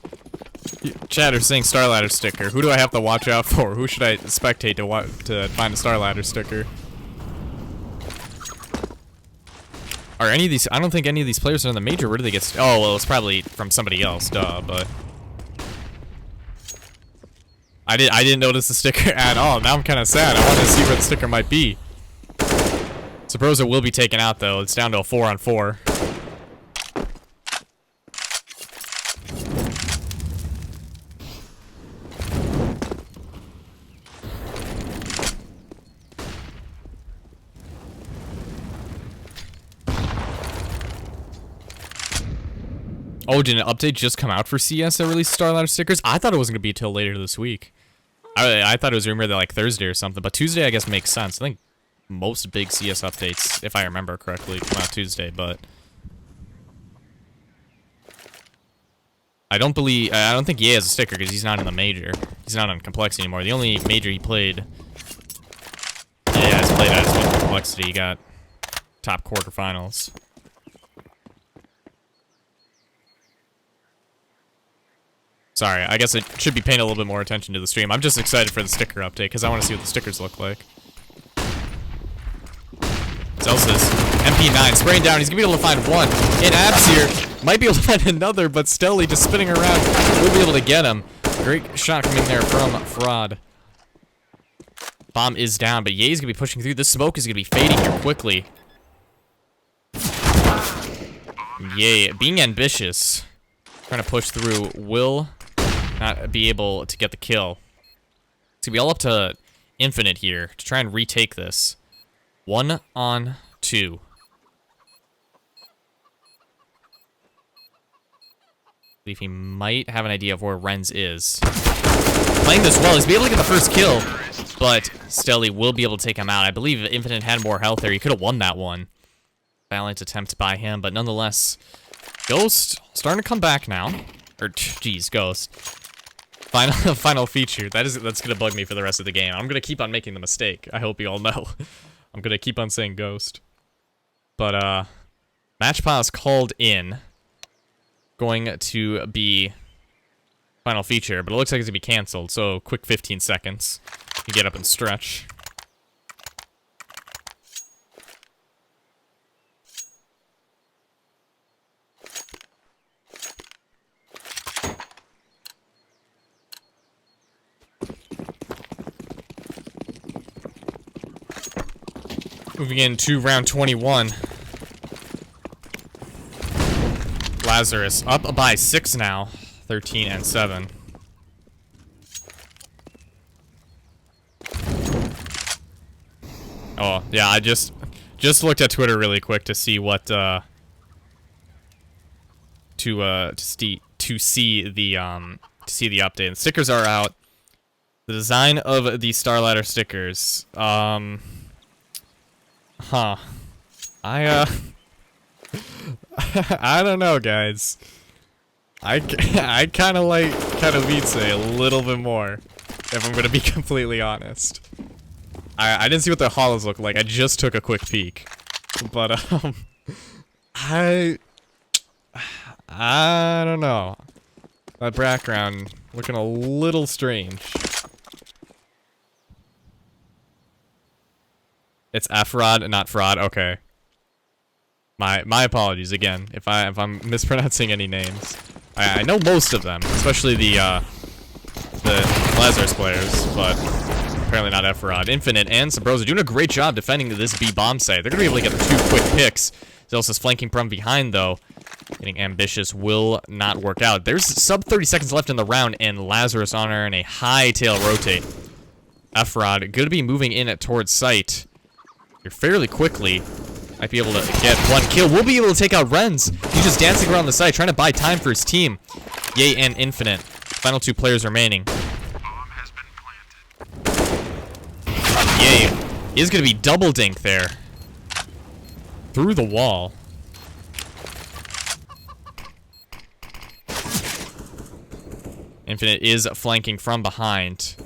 Speaker 5: Chatter's saying Starladder sticker. Who do I have to watch out for? Who should I spectate to find a Starladder sticker? Are any of these? I don't think any of these players are in the major. Where do they get? Oh, well, it's probably from somebody else. Duh, but I didn't notice the sticker at all. Now I'm kind of sad. I want to see where the sticker might be. Sabrosa will be taken out though. It's down to a 4-on-4. Oh, did an update just come out for CS that released Starladder stickers? I thought it wasn't going to be till later this week. I thought it was rumored that like Thursday or something, but Tuesday I guess makes sense. I think most big CS updates, if I remember correctly, come out Tuesday, but I don't think Ye has a sticker because he's not in the major. He's not on Complexity anymore. The only major he played, has played at is with Complexity. He got top quarterfinals. Sorry, I guess I should be paying a little bit more attention to the stream. I'm just excited for the sticker update because I want to see what the stickers look like. Celsius, MP9, spraying down. He's gonna be able to find one. In abs here, might be able to find another, but Stelly just spinning around. We'll be able to get him. Great shot coming there from Fraud. Bomb is down, but Ye's gonna be pushing through. This smoke is gonna be fading here quickly. Ye, being ambitious, trying to push through, will not be able to get the kill. It's gonna be all up to Infinite here to try and retake this. 1 on 2. I believe he might have an idea of where Renz is. Playing this well, he's be able to get the first kill, but Stelly will be able to take him out. I believe Infinite had more health there. He could have won that one. Valiant attempt by him, but nonetheless, Ghost starting to come back now. Or, geez, Ghost. Final feature. That's gonna bug me for the rest of the game. I'm gonna keep on making the mistake. I hope you all know. I'm gonna keep on saying Ghost. But match pause called in. Going to be final feature, but it looks like it's gonna be canceled. So quick 15 seconds. You get up and stretch. Moving into round 21. Lazarus up by 6 now. 13 and 7. Oh, yeah, I just looked at Twitter really quick to see what to see the update. And stickers are out. The design of the Star Ladder stickers. I don't know, guys. I kind of like Katowice a little bit more, if I'm gonna be completely honest. I didn't see what the hollows look like. I just took a quick peek, but I don't know. That background looking a little strange. It's F-Rod, not Fraud. Okay. My apologies again if I'm mispronouncing any names. I know most of them, especially the Lazarus players, but apparently not F-Rod. Infinite and Sabrosa doing a great job defending this B bomb site. They're gonna be able to get the 2 quick picks. Zelsa's flanking from behind though. Getting ambitious will not work out. There's sub 30 seconds left in the round, and Lazarus on her in a high tail rotate. F-Rod gonna be moving in towards site. You're fairly quickly. Might be able to get 1 kill. We'll be able to take out Renz. He's just dancing around the site, trying to buy time for his team. Ye and Infinite. Final 2 players remaining. Ye is going to be double dink there. Through the wall. Infinite is flanking from behind.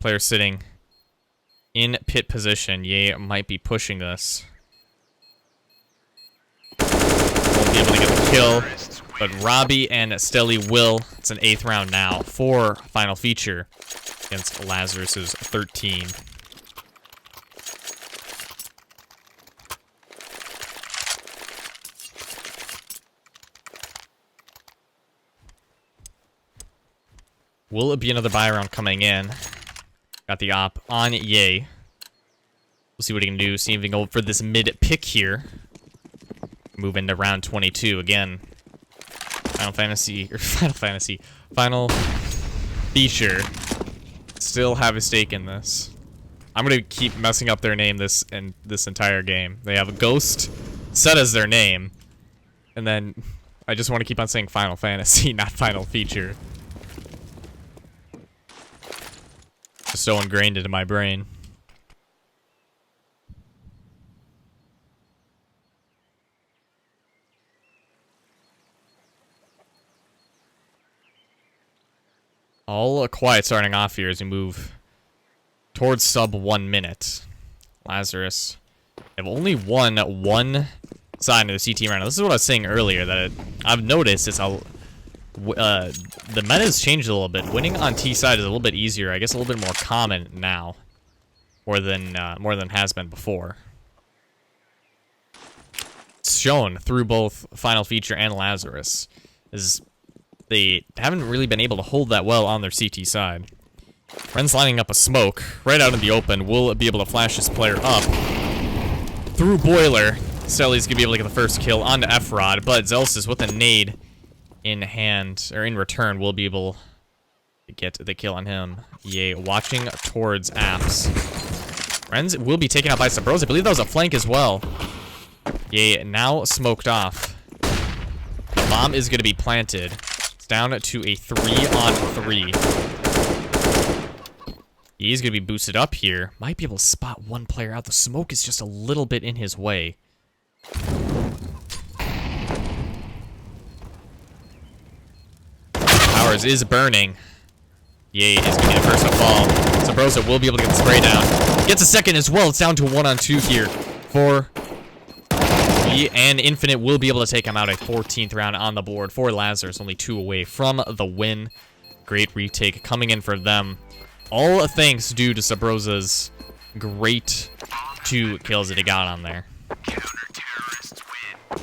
Speaker 5: Player sitting in pit position. Ye might be pushing this. Won't be able to get the kill, but Robbie and Stelly will. It's an 8th round now for final feature against Lazarus's 13. Will it be another buy round coming in? Got the op on Ye. We'll see what he can do. See if he can go for this mid pick here. Move into round 22 again. Final feature. Still have a stake in this. I'm gonna keep messing up their name this entire game. They have a Ghost set as their name, and then I just want to keep on saying Final Fantasy, not Final Feature. Just so ingrained into my brain. All quiet starting off here as we move towards sub 1 minute. Lazarus have only won one side of the CT round. This is what I was saying earlier, that I've noticed it's the meta has changed a little bit. Winning on T side is a little bit easier, I guess a little bit more common now. more than has been before. It's shown through both Final Feature and Lazarus, as they haven't really been able to hold that well on their CT side. Ren's lining up a smoke right out in the open. Will be able to flash this player up through Boiler. Stelly's gonna be able to get the first kill onto F-Rod, but Zelsis with a nade in hand, or in return, will be able to get the kill on him. Yay, watching towards Apps. Renz will be taken out by Sabros. I believe that was a flank as well. Yay, now smoked off. The bomb is gonna be planted. It's down to a 3-on-3. He's gonna be boosted up here. Might be able to spot one player out. The smoke is just a little bit in his way. Powers is burning. Yay is gonna be the first to fall. Sabrosa will be able to get the spray down. Gets a second as well. It's down to 1-on-2 here for and Infinite will be able to take him out. A 14th round on the board for Lazarus, only 2 away from the win. Great retake coming in for them. All thanks due to Sabrosa's great 2 kills that he got on there.
Speaker 6: Counter-terrorists win.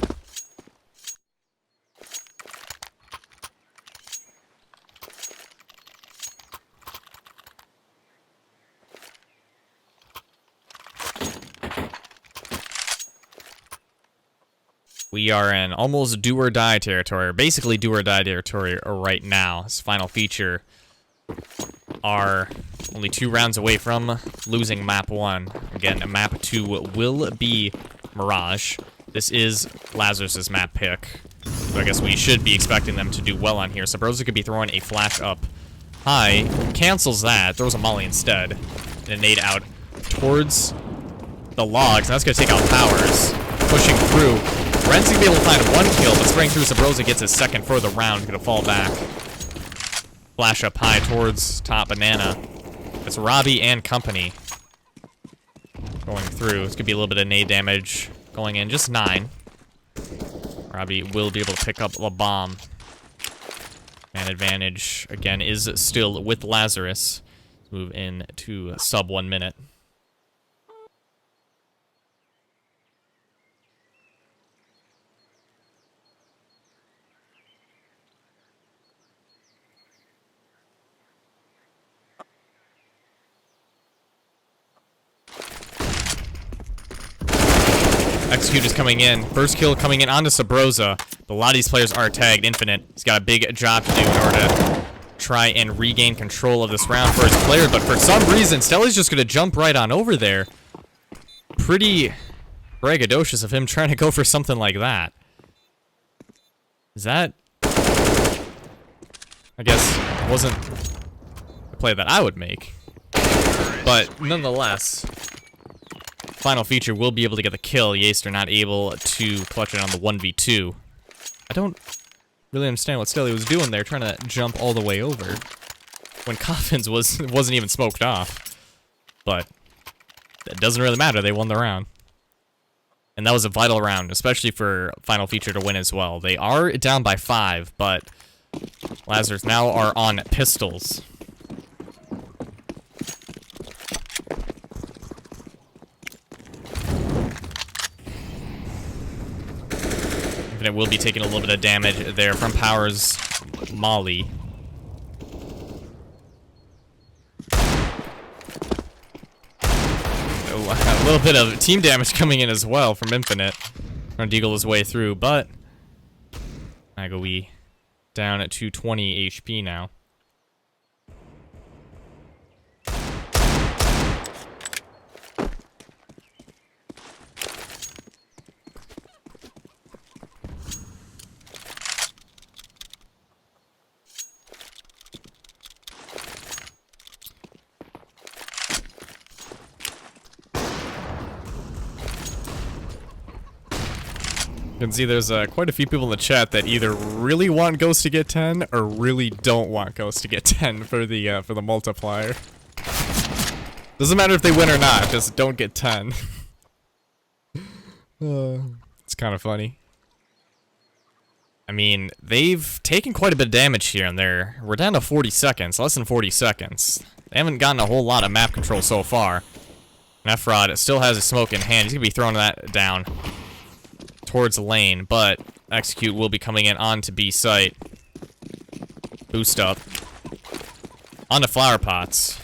Speaker 5: We are in almost do-or-die territory, or basically do-or-die territory right now. This Final Feature are only 2 rounds away from losing map 1. Again, map 2 will be Mirage. This is Lazarus's map pick, so I guess we should be expecting them to do well on here. Sabrosa could be throwing a flash up high, cancels that, throws a molly instead, and a nade out towards the logs. And that's going to take out Powers, pushing through. Ren's going to be able to find 1 kill, but spraying through, Sabrosa gets his second for the round. Going to fall back. Flash up high towards top banana. It's Robbie and company going through. It's going to be a little bit of nade damage going in. Just 9. Robbie will be able to pick up the bomb. And advantage, again, is still with Lazarus. Move in to sub 1 minute. Execute is coming in. First kill coming in onto Sabrosa. But a lot of these players are tagged. Infinite. He's got a big job to do in order to try and regain control of this round for his player. But for some reason, Stelly's just going to jump right on over there. Pretty braggadocious of him trying to go for something like that. Is that... I guess wasn't the play that I would make. But nonetheless... Final Feature will be able to get the kill. Yaster not able to clutch it on the 1v2. I don't really understand what Stelly was doing there, trying to jump all the way over when Coffins wasn't even smoked off. But that doesn't really matter. They won the round. And that was a vital round, especially for Final Feature to win as well. They are down by 5, but Lazarus now are on pistols. It will be taking a little bit of damage there from Powers Molly. Oh, a little bit of team damage coming in as well from Infinite. Trying to deagle his way through, but I go we down at 220 HP now. You can see there's quite a few people in the chat that either really want Ghost to get 10 or really don't want Ghost to get 10 for the multiplier. Doesn't matter if they win or not, just don't get 10. It's kind of funny. I mean, they've taken quite a bit of damage here, and we're down to 40 seconds, less than 40 seconds. They haven't gotten a whole lot of map control so far. Nephrod still has a smoke in hand. He's going to be throwing that down towards lane, but Execute will be coming in onto B site. Boost up. Onto flower pots.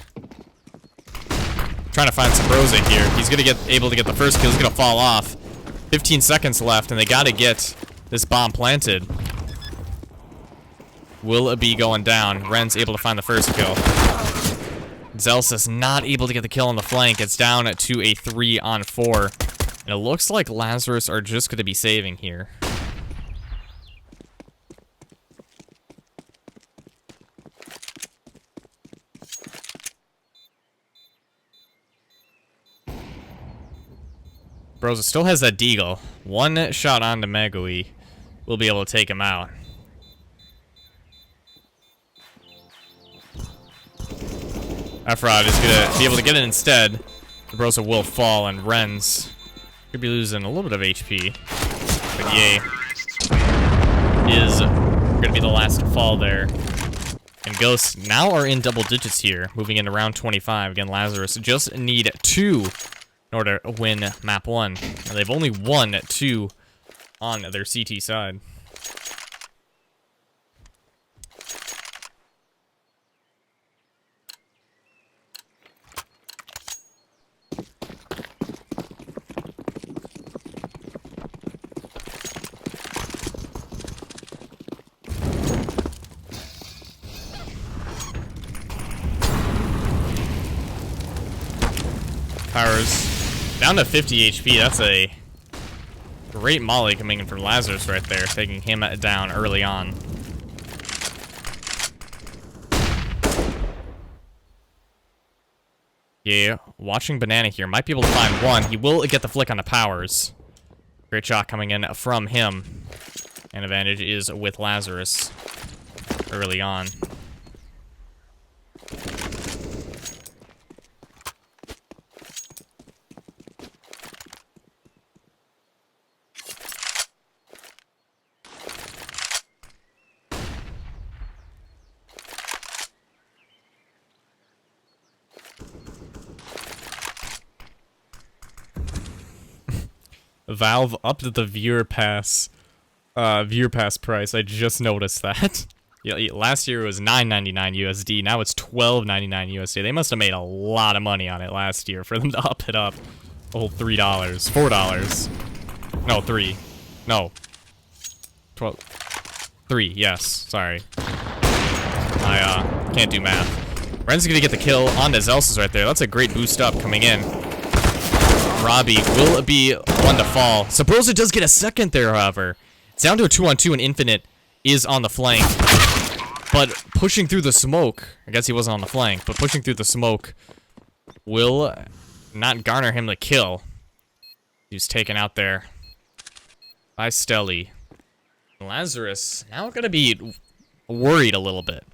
Speaker 5: Trying to find some Rosa here. He's going to get able to get the first kill. He's going to fall off. 15 seconds left, and they got to get this bomb planted. Will be going down. Ren's able to find the first kill. Zelsis not able to get the kill on the flank. It's down to a 3-on-4. And it looks like Lazarus are just going to be saving here. Broza still has that deagle. One shot onto Megui. We'll be able to take him out. Efrod is going to be able to get it instead. The Broza will fall, and Ren's could be losing a little bit of HP. But Ye is going to be the last to fall there. And Ghosts now are in double digits here, moving into round 25. Again, Lazarus just need 2 in order to win map 1. And they've only won 2 on their CT side. Powers down to 50 HP. That's a great molly coming in from Lazarus right there, taking him down early on. Yeah, watching Banana here. Might be able to find one. He will get the flick on the Powers. Great shot coming in from him. And advantage is with Lazarus early on. Valve upped the viewer pass price. I just noticed that. Yeah, last year it was $9.99 USD. Now it's $12.99 USD. They must have made a lot of money on it last year for them to up it up a whole $3, $4. No, 3. No. 12. 3. Yes. Sorry. I can't do math. Ren's gonna get the kill on the Zelsis right there. That's a great boost up coming in. Robbie will be one to fall. Sabrosa does get a second there, however. It's down to a 2-on-2, and Infinite is on the flank. But pushing through the smoke, I guess he wasn't on the flank, but pushing through the smoke will not garner him the kill. He's taken out there by Stelly. Lazarus now going to be worried a little bit.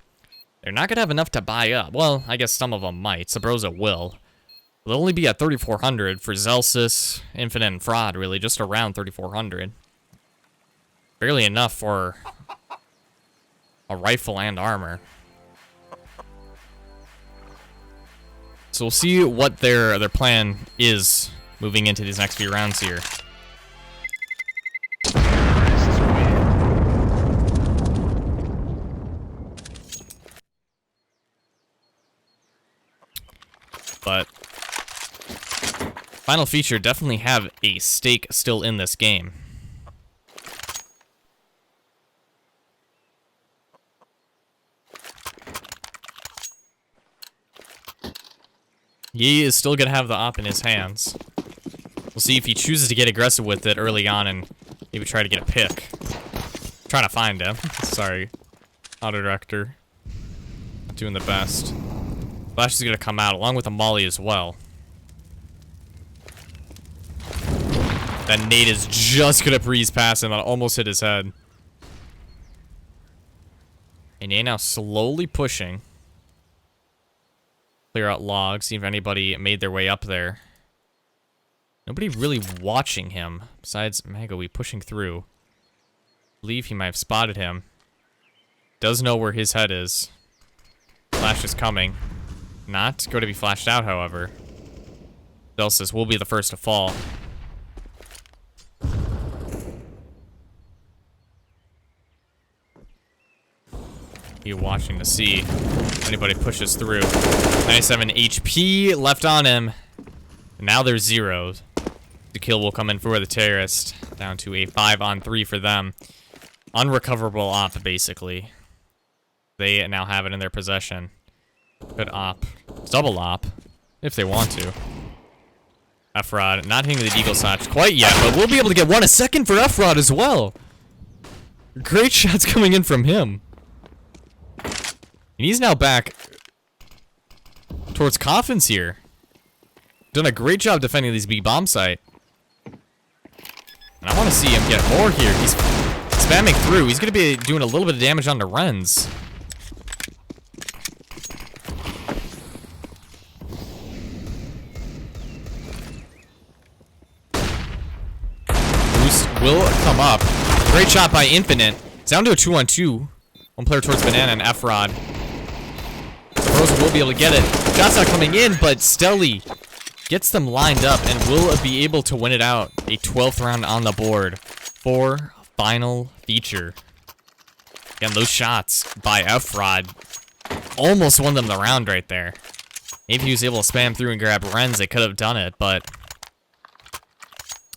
Speaker 5: They're not going to have enough to buy up. Well, I guess some of them might. Sabrosa will. They'll only be at 3,400 for Zelsis, Infinite, and Fraud, really, just around 3,400. Barely enough for a rifle and armor. So we'll see what their plan is moving into these next few rounds here. But Final Feature definitely have a stake still in this game. Yi is still going to have the op in his hands. We'll see if he chooses to get aggressive with it early on and maybe try to get a pick. I'm trying to find him. Sorry. Auto director. Doing the best. Flash is going to come out along with a molly as well. That nade is just going to breeze past him. That almost hit his head. And Ye now slowly pushing. Clear out logs, see if anybody made their way up there. Nobody really watching him, besides Magawi pushing through. I believe he might have spotted him. Does know where his head is. Flash is coming. Not going to be flashed out, however. Lazarus will be the first to fall. You watching to see if anybody pushes through. 97 HP left on him. And now there's zeros. The kill will come in for the terrorist. Down to a 5-on-3 for them. Unrecoverable op, basically. They now have it in their possession. Good op. Double op, if they want to. F-Rod not hitting the Deagle Satch quite yet, but we'll be able to get 1 a second for F-Rod as well. Great shots coming in from him. And he's now back towards coffins here. Done a great job defending this B bomb site. And I want to see him get more here. He's spamming through. He's going to be doing a little bit of damage onto Renz. Boost will come up. Great shot by Infinite. It's down to a 2-on-2. One player towards Banana and F-Rod. Rosa will be able to get it. Shots not coming in, but Stelly gets them lined up and will be able to win it out. A 12th round on the board for final feature. Again, those shots by F-Rod almost won them the round right there. Maybe he was able to spam through and grab Renz, they could have done it, but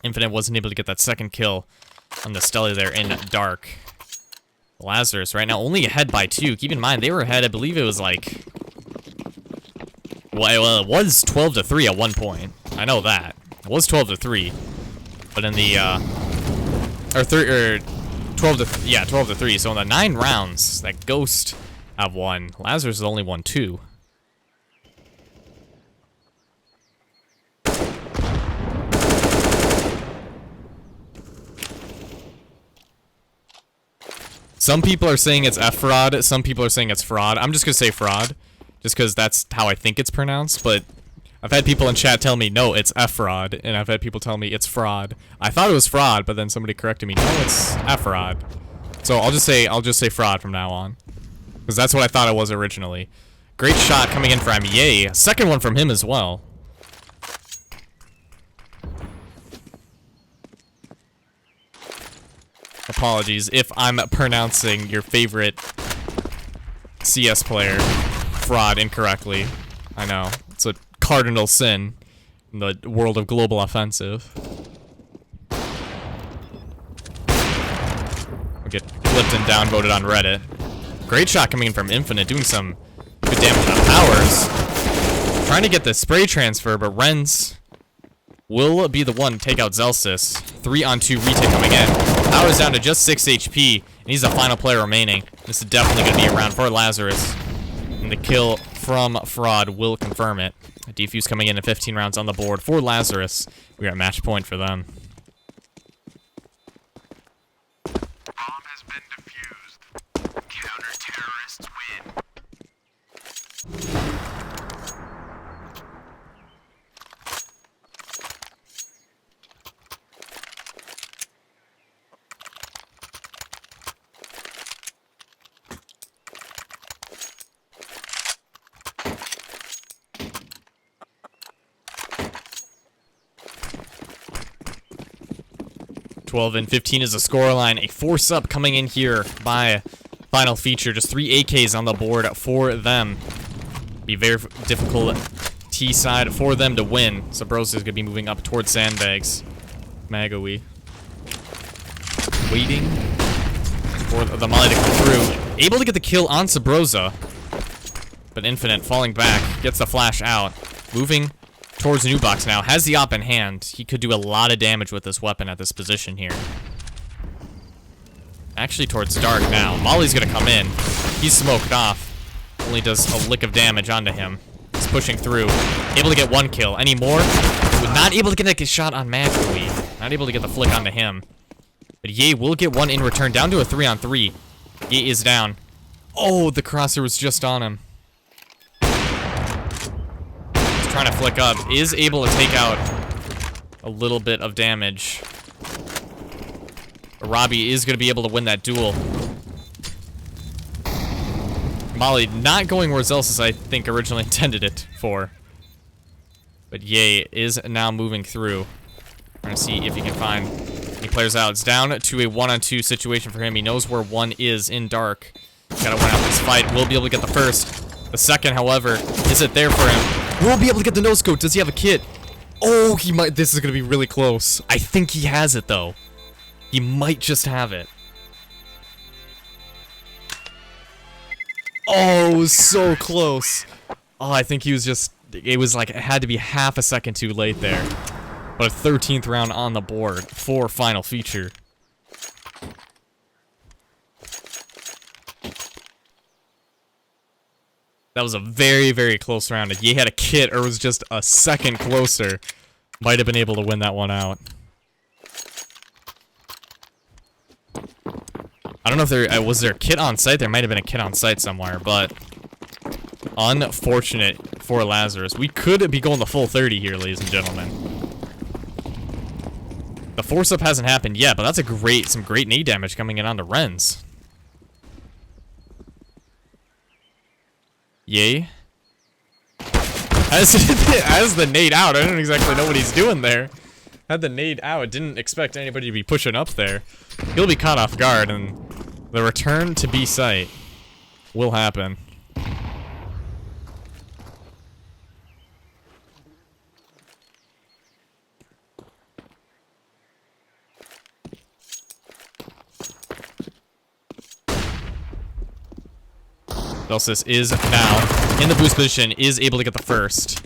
Speaker 5: Infinite wasn't able to get that second kill on the Stelly there in dark. Lazarus right now only ahead by 2. Keep in mind, they were ahead, I believe it was like... Well, it was 12-3 at one point. I know that. It was 12-3. But in the, 12-3. So in the 9 rounds that Ghost have won, Lazarus has only won 2. Some people are saying it's F-Rod, some people are saying it's Fraud. I'm just gonna say Fraud, just because that's how I think it's pronounced, but I've had people in chat tell me, no, it's F-Rod, and I've had people tell me it's Fraud. I thought it was Fraud, but then somebody corrected me, no, it's F-Rod. So I'll just say Fraud from now on, because that's what I thought it was originally. Great shot coming in from Ye. Second one from him as well. Apologies if I'm pronouncing your favorite CS player, Fraud, incorrectly. I know, it's a cardinal sin in the world of global offensive. We'll get flipped and downvoted on Reddit. Great shot coming in from Infinite, doing some good damage on Powers. Trying to get the spray transfer, but Renz will be the one to take out Zelsis. 3-on-2 retake coming in. Powers down to just 6 HP, and he's the final player remaining. This is definitely going to be a round for Lazarus. And the kill from Fraud will confirm it. A defuse coming in at 15 rounds on the board for Lazarus. We're at match point for them.
Speaker 6: Bomb has been defused. Counter-terrorists win.
Speaker 5: 12 and 15 is the scoreline. A force up coming in here by final feature. Just 3 AKs on the board for them. Be very difficult T side for them to win. Sabrosa is going to be moving up towards sandbags. Magawi waiting for the molly to come through. Able to get the kill on Sabrosa, but Infinite falling back. Gets the flash out. Moving towards the new box now. Has the op in hand. He could do a lot of damage with this weapon at this position here. Actually towards dark now. Molly's gonna come in. He's smoked off. Only does a lick of damage onto him. He's pushing through. Able to get 1 kill. Any more? Not able to get a shot on Magawi. Not able to get the flick onto him. But Ye will get 1 in return. Down to a 3-on-3. Ye is down. Oh, the crosser was just on him. Trying to flick up, is able to take out a little bit of damage. Robbie is going to be able to win that duel. Molly not going where Zelsis, I think, originally intended it for. But Ye is now moving through. We're gonna see if he can find any players out. It's down to a 1-on-2 situation for him. He knows where one is in dark. Gotta win out this fight. Will be able to get the first. The second, however, isn't there for him. Will be able to get the no-scope. Does he have a kit? Oh, he might. This is gonna be really close. I think he has it, though. He might just have it. Oh, so close. Oh, I think he was just... It was like, it had to be half a second too late there. But a 13th round on the board for final feature. That was a very, very close round. If Ye had a kit or was just a second closer, might have been able to win that one out. I don't know if there was there a kit on site. There might have been a kit on site somewhere, but unfortunate for Lazarus. We could be going the full 30 here, ladies and gentlemen. The force up hasn't happened yet, but that's some great nade damage coming in onto Renz. Yay. As the nade out, I don't exactly know what he's doing there. Had the nade out, didn't expect anybody to be pushing up there. He'll be caught off guard, and the return to B site will happen. Lazarus is now in the boost position, is able to get the first.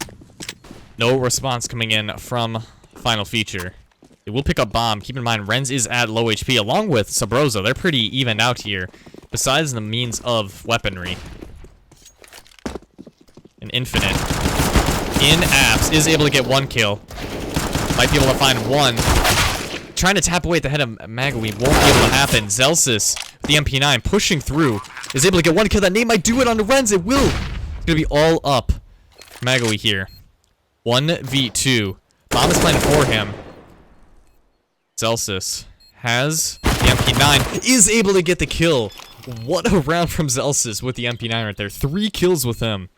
Speaker 5: No response coming in from final feature. It will pick up bomb. Keep in mind, Renz is at low HP, along with Sabroso. They're pretty evened out here, besides the means of weaponry. An Infinite in apps is able to get one kill. Might be able to find one. Trying to tap away at the head of Magawi won't be able to happen. Zelsis, the MP9, pushing through, is able to get one kill. That nade might do it on Renz. It will. It's going to be all up Magawi here. 1v2. Bomb is planted for him. Zelsis has the MP9, is able to get the kill. What a round from Zelsis with the MP9 right there. 3 kills with him.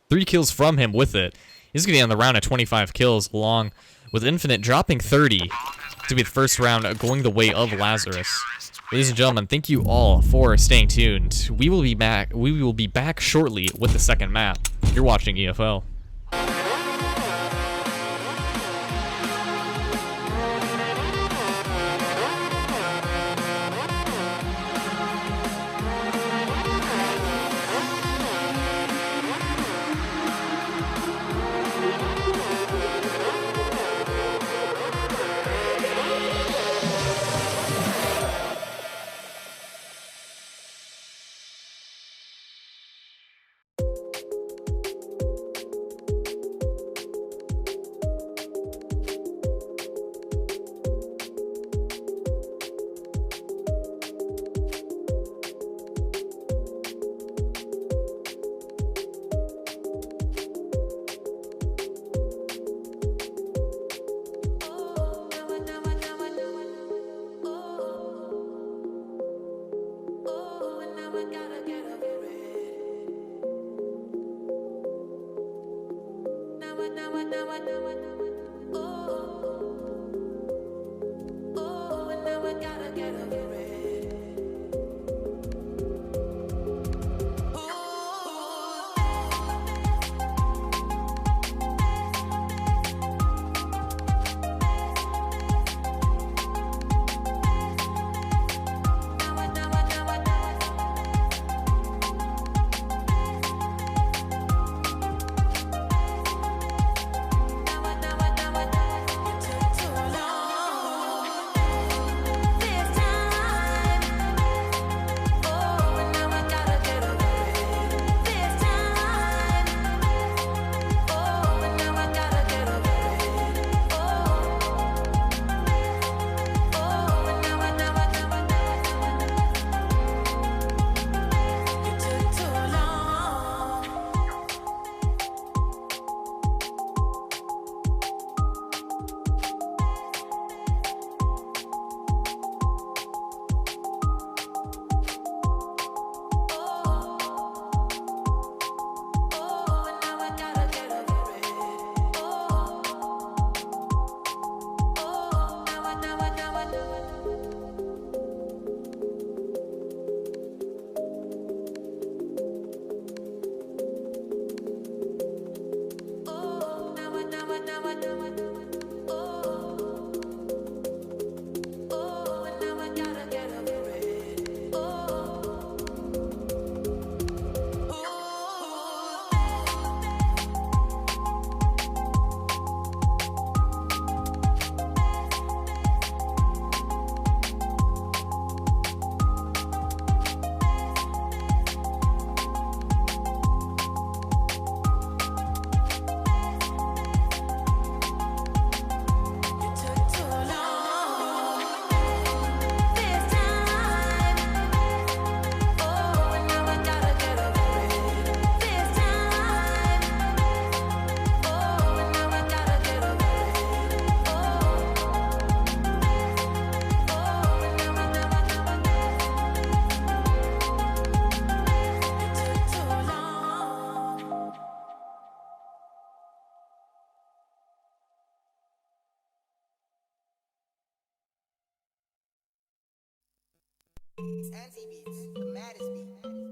Speaker 5: 3 kills from him with it. He's going to be on the round at 25 kills, along with Infinite dropping 30 to be the first round going the way of Lazarus. Ladies and gentlemen, thank you all for staying tuned. We will be back shortly with the second map. You're watching EFL.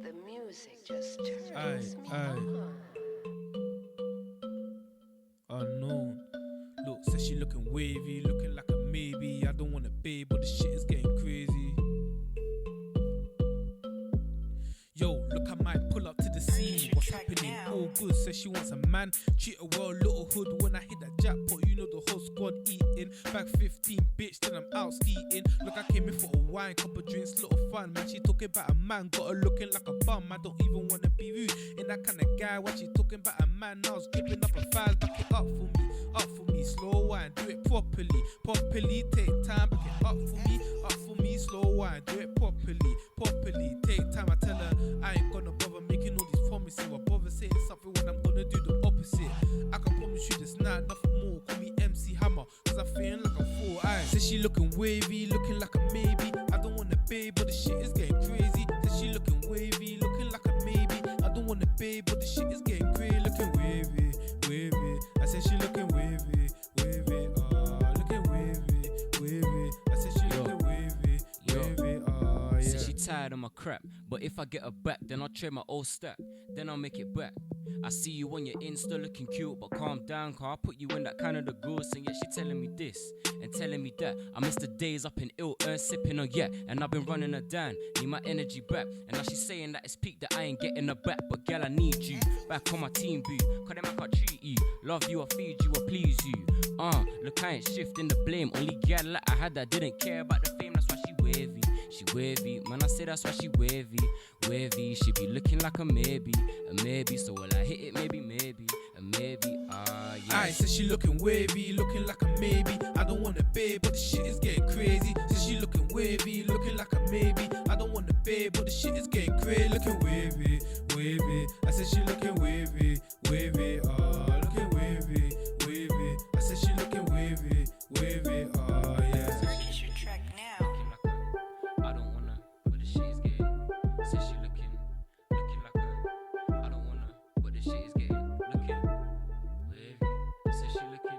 Speaker 1: The music just turns me
Speaker 2: Aye.
Speaker 1: on.
Speaker 2: Unknown. Look, says she looking wavy, looking like a maybe. I don't want a babe, but the shit is getting crazy. Yo, look, I might pull up to the scene. What's happening? All good. Says she wants a man. Treat her well, little hood. When I hit that jackpot, you know the whole squad eating. Back 15, bitch, then I'm out eating. Look, I came in for a wine, couple drinks, little fun. Man, she talking about a man, got her looking like a bum. I don't even wanna be rude. Ain't that kind of guy. Why she talking about a man? Now it's gripping up her thighs. Back it up for me, slow wine, do it properly. Take time, back it up for me, slow wine, do it properly. Take time. I tell her I ain't gonna bother making all these promises. I bother saying something when I'm gonna do the opposite. I can promise you this night, nothing more. Call me MC Hammer, cause I'm feeling like I'm 4 eyes. Says she looking wavy, looking like a maybe. I don't want a babe, but the shit is getting crazy. Says she looking wavy, looking like a maybe. I don't want a babe, but the shit is getting crazy. Looking wavy. I said she looking wavy. Looking wavy. I said she looking wavy. Yeah.
Speaker 3: Says she tired of my crap, but if I get her back, then I'll trade my old stack, then I'll make it back. I see you on your Insta looking cute, but calm down, cause I'll put you in that Canada goose. And yet she telling me this and telling me that. I miss the days up in ill sipping on yet, and I've been running her down, need my energy back. And now she's saying that it's peak, that I ain't getting her back. But girl, I need you back on my team, boo, cause them I can't treat you. Love you, I feed you, I please you. Look, I ain't shifting the blame. Only girl that I had that didn't care about the fame, that's why she wavy. She wavy, man, I say that's why she wavy. She be looking like a maybe. So will I hit it? Maybe, yeah.
Speaker 2: Aye, says she looking wavy, looking like a maybe. I don't want a babe, but the shit is getting crazy. Says she looking wavy, looking like a maybe. I don't want a babe, but the shit is getting crazy. Looking wavy. I said she looking wavy. Looking wavy. I said she looking wavy. Yeah.
Speaker 1: Purchase your track now.
Speaker 3: I don't wanna, but the shit is getting. Says she looking like a. I don't wanna, but the shit is getting. Looking wavy. Says she looking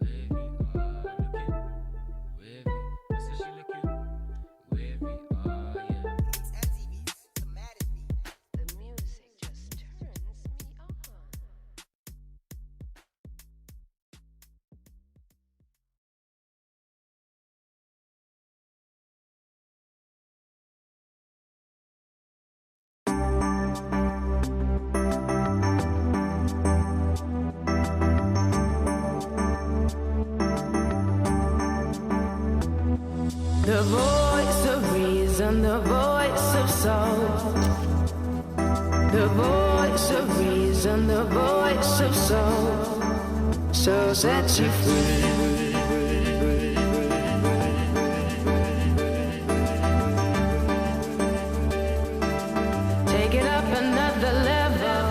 Speaker 3: wavy. Looking wavy. Says she looking wavy. Yeah.
Speaker 1: The music just turns me on.
Speaker 4: The voice of reason, the voice of soul. The voice of reason, the voice of soul. So set you free. Take it up another level.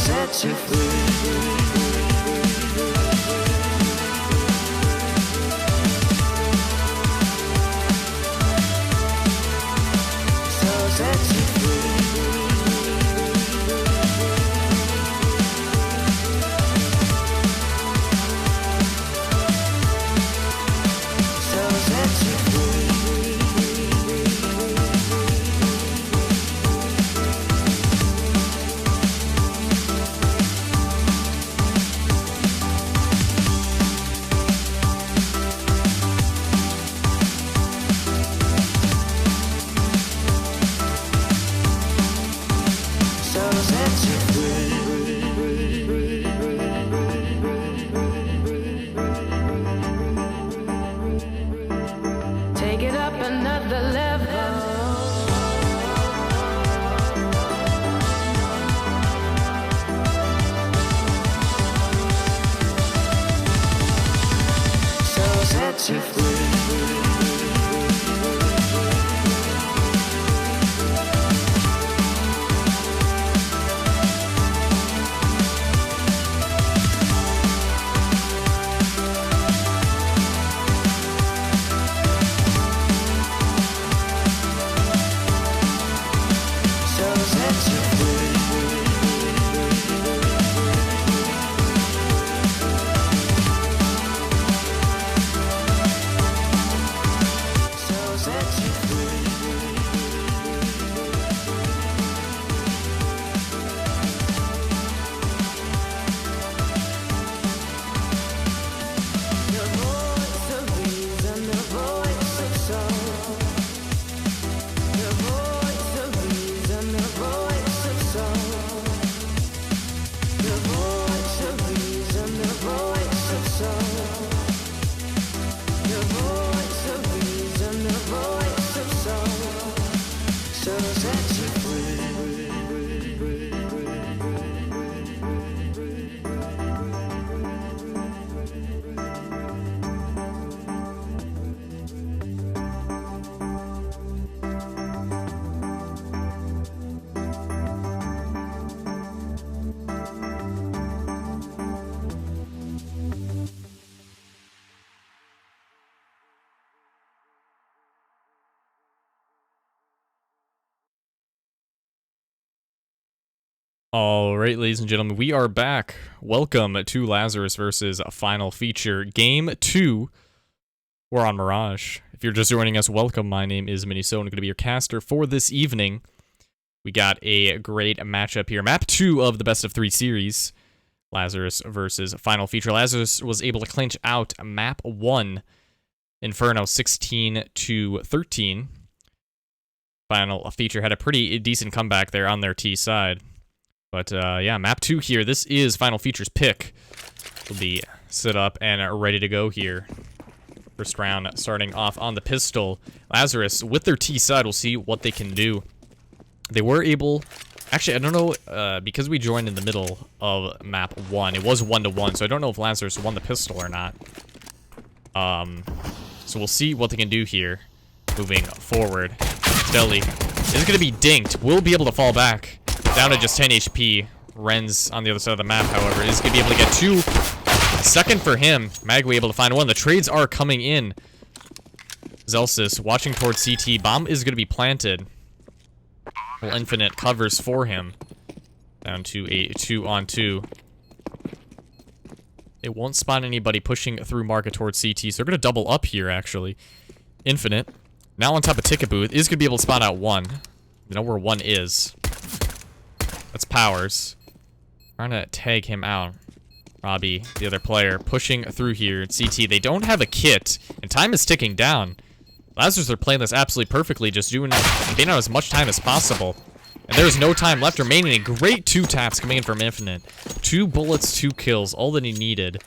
Speaker 4: Set you free. So set you So set you Take it up another level. So set you free. So set you free.
Speaker 5: All right, ladies and gentlemen, we are back. Welcome to Lazarus versus Final Feature Game 2. We're on Mirage. If you're just joining us, welcome. My name is Miniso, and I'm going to be your caster for this evening. We got a great matchup here. Map 2 of the best of 3 series. Lazarus versus Final Feature. Lazarus was able to clinch out Map 1, Inferno 16-13. Final Feature had a pretty decent comeback there on their T side. But, yeah, Map 2 here. This is Final Feature's pick. We'll be set up and ready to go here. First round starting off on the pistol. Lazarus, with their T side, we'll see what they can do. They were able... Actually, I don't know, because we joined in the middle of Map 1, it was 1-1, so I don't know if Lazarus won the pistol or not. So we'll see what they can do here. Moving forward. Deli is going to be dinked. Will be able to fall back. Down to just 10 HP. Ren's on the other side of the map, however, is going to be able to get 2. Second for him. Magway able to find 1. The trades are coming in. Zelsis watching towards CT. Bomb is going to be planted. Well, Infinite covers for him. Down to a 2-on-2. They won't spot anybody pushing through market towards CT, so they're going to double up here, actually. Infinite, now on top of Ticket Booth, is going to be able to spot out 1. You know where 1 is. That's Powers. Trying to tag him out. Robbie, the other player, pushing through here. CT, they don't have a kit, and time is ticking down. Lazarus are playing this absolutely perfectly, just getting out as much time as possible. And there's no time left remaining. A great 2 taps coming in from Infinite. 2 bullets, 2 kills, all that he needed.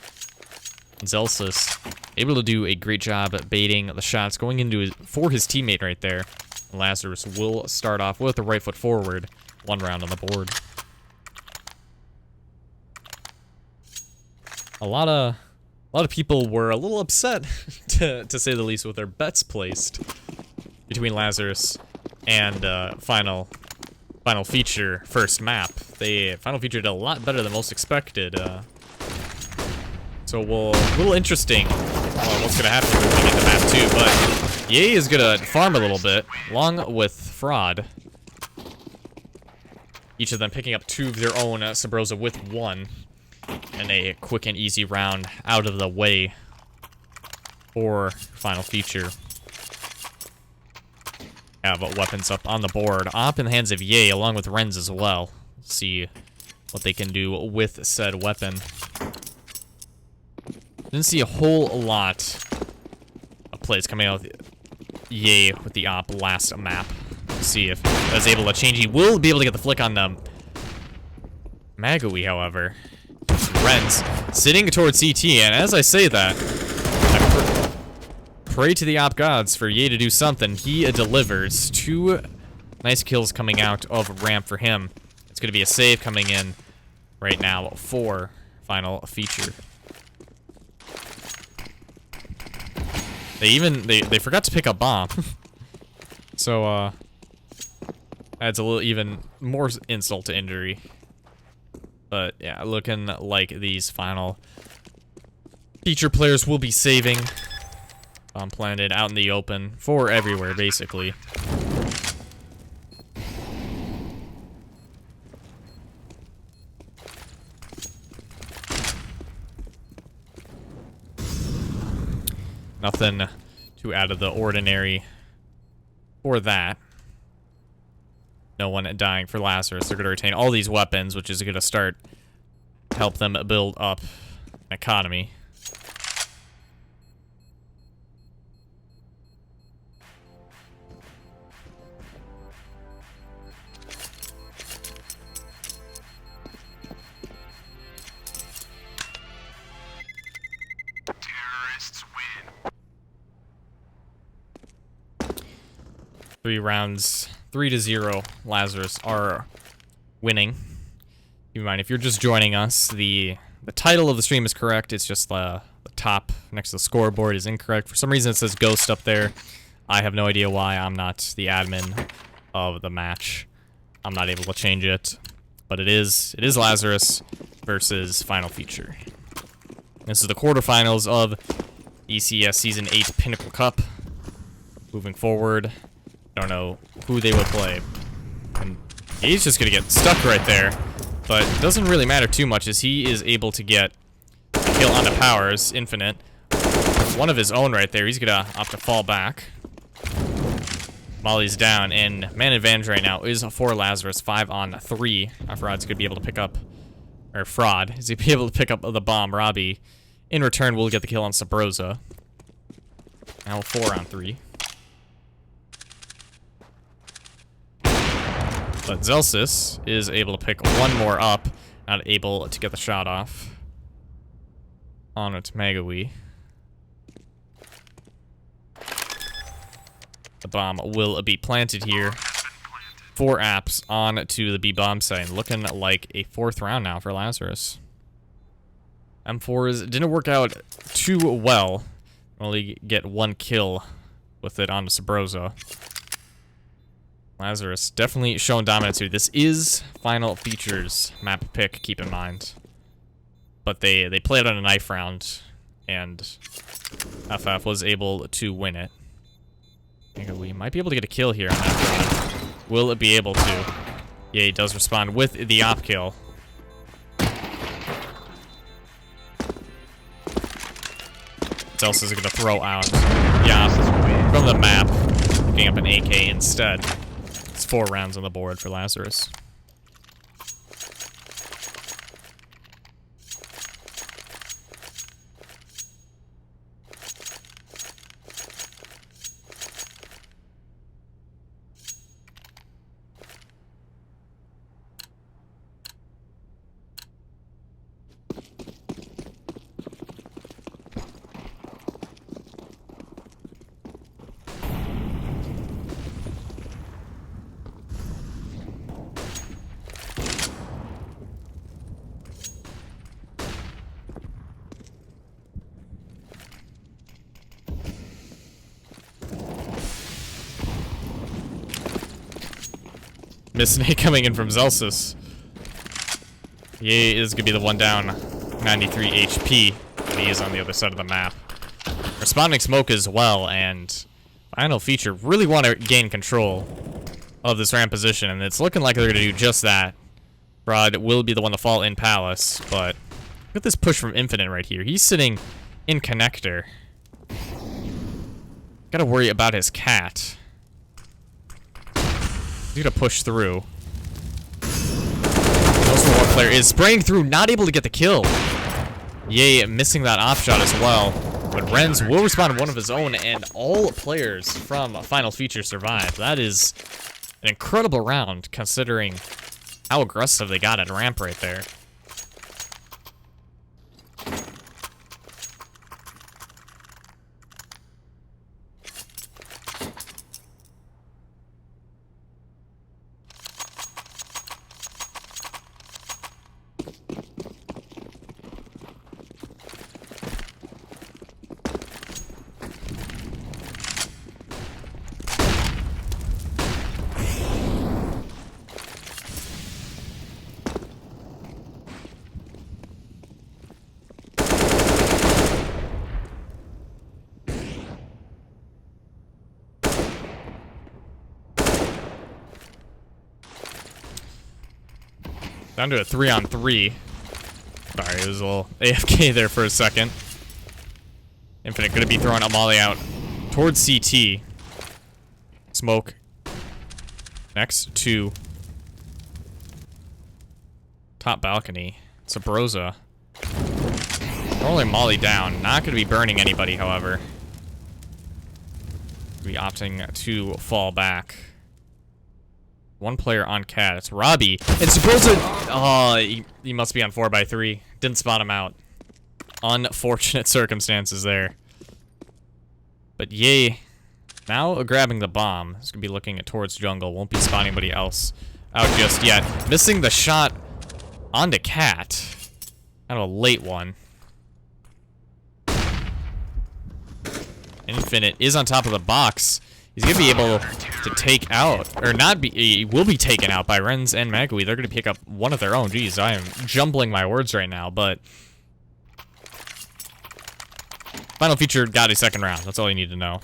Speaker 5: And Zelsis able to do a great job at baiting the shots, going into for his teammate right there. Lazarus will start off with the right foot forward. 1 round on the board. A lot of people were a little upset, to say the least, with their bets placed between Lazarus and Final Feature first map. Final Feature did a lot better than most expected. So a little interesting what's gonna happen when we get to map 2. But Ye is gonna farm a little bit, along with Fraud. Each of them picking up 2 of their own Sabrosa with 1. And a quick and easy round out of the way for Final Feature. Have weapons up on the board. Op in the hands of Ye, along with Renz as well. See what they can do with said weapon. Didn't see a whole lot of plays coming out with Ye with the Op last map. See if I was able to change. He will be able to get the flick on them. Magui, however. Renz sitting towards CT, and as I say that, I pray to the Op gods for Ye to do something. He delivers. 2 nice kills coming out of ramp for him. It's going to be a save coming in right now for Final Feature. They forgot to pick up bomb. So adds a little even more insult to injury. But yeah, looking like these Final Feature players will be saving. Bomb planted out in the open for everywhere, basically. Nothing too out of the ordinary for that. No one dying for Lazarus. They're going to retain all these weapons, which is going to start to help them build up an economy.
Speaker 6: Terrorists win.
Speaker 5: 3 rounds, 3-0. Lazarus are winning. Keep in mind, if you're just joining us, the title of the stream is correct. It's just the top next to the scoreboard is incorrect. For some reason, it says Ghost up there. I have no idea why. I'm not the admin of the match. I'm not able to change it. But it is Lazarus versus Final Feature. This is the quarterfinals of ECS Season 8 Pinnacle Cup. Moving forward, don't know who they will play. And he's just going to get stuck right there. But it doesn't really matter too much as he is able to get a kill onto Powers, Infinite. One of his own right there. He's gonna opt to fall back. Molly's down, and man advantage right now is for Lazarus, 5 on 3. Fraud's gonna be able to pick up, or Fraud, is he be able to pick up the bomb? Robbie, in return, will get the kill on Sabrosa. Now 4 on 3. But Zelsis is able to pick one more up, not able to get the shot off. On its Magawi. The bomb will be planted here. 4 apps on to the B bomb site. Looking like a 4th round now for Lazarus. M4s didn't work out too well. Only get 1 kill with it onto Sabrosa. Lazarus definitely showing dominance here. This is final features map pick, keep in mind. But they played on a knife round, and FF was able to win it. We might be able to get a kill here on that round. Will it be able to? Yeah, he does respond with the op kill. What else is it going to throw out? Yeah, from the map, picking up an AK instead. It's 4 rounds on the board for Lazarus. Missnate coming in from Zelsis. He is going to be the one down, 93 HP. But he is on the other side of the map. Responding smoke as well, and final feature really want to gain control of this ramp position, and it's looking like they're going to do just that. Broad will be the one to fall in Palace, but look at this push from Infinite right here. He's sitting in connector. Got to worry about his cat. He's gonna push through. Also, one player is spraying through, not able to get the kill. Yay, missing that off shot as well. But Renz will respond to one of his own, and all players from Final Feature survive. That is an incredible round, considering how aggressive they got at ramp right there. Down to a 3-on-3. Sorry, it was a little AFK there for a second. Infinite gonna be throwing a molly out towards CT. Smoke. Next to top balcony. Sabrosa. Only molly down. Not gonna be burning anybody, however. Be opting to fall back. One player on cat. It's Robbie. And Sabrosa. Oh, he must be on 4x3. Didn't spot him out. Unfortunate circumstances there. But yay. Now grabbing the bomb. He's going to be looking towards jungle. Won't be spotting anybody else out just yet. Missing the shot onto cat. Kind of a late one. Infinite is on top of the box. He's going to be able to take out, or not be, he will be taken out by Renz and Magawi. They're going to pick up one of their own. Jeez, I am jumbling my words right now, but final feature got a second round. That's all you need to know.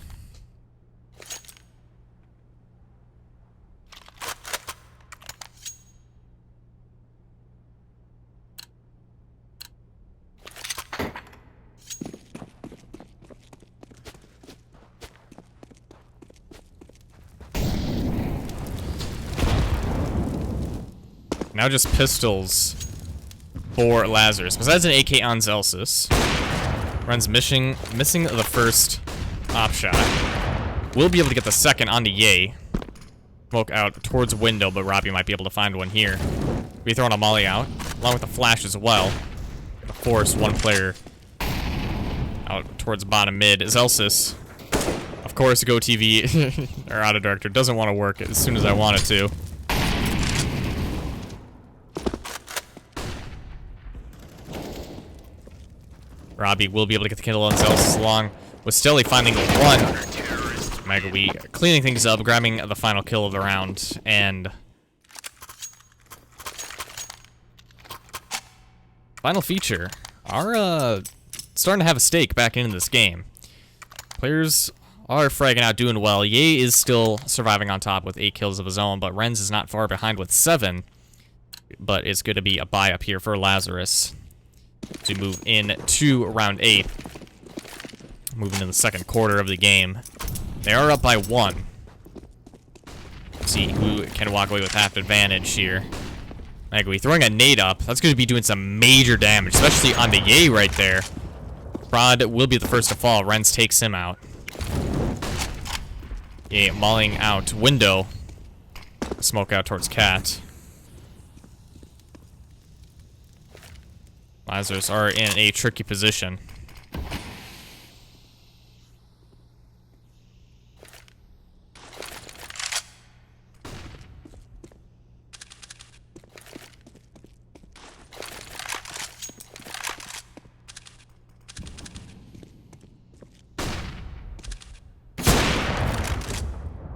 Speaker 5: Now just pistols for Lazarus. Besides an AK on Zelsis. Ren's missing the first op shot. We'll be able to get the second on the Yay. Smoke out towards window, but Robbie might be able to find one here. Be throwing a molly out, along with a flash as well. To force one player out towards bottom mid. Zelsis, of course, Go TV, or Auto Director, doesn't want to work as soon as I want it to. Robbie will be able to get the kill on Zelsis along with Stelly finding one. Megawee cleaning things up, grabbing the final kill of the round, and final feature are starting to have a stake back into this game. Players are fragging out, doing well. Ye is still surviving on top with 8 kills of his own, but Renz is not far behind with 7. But it's going to be a buy up here for Lazarus to move into round 8. Moving to the second quarter of the game. They are up by 1. Let's see who can walk away with half advantage here. Megawee throwing a nade up. That's going to be doing some major damage, especially on the Yay right there. Prod will be the first to fall. Renz takes him out. Yay mauling out window. Smoke out towards Cat. Lazarus are in a tricky position.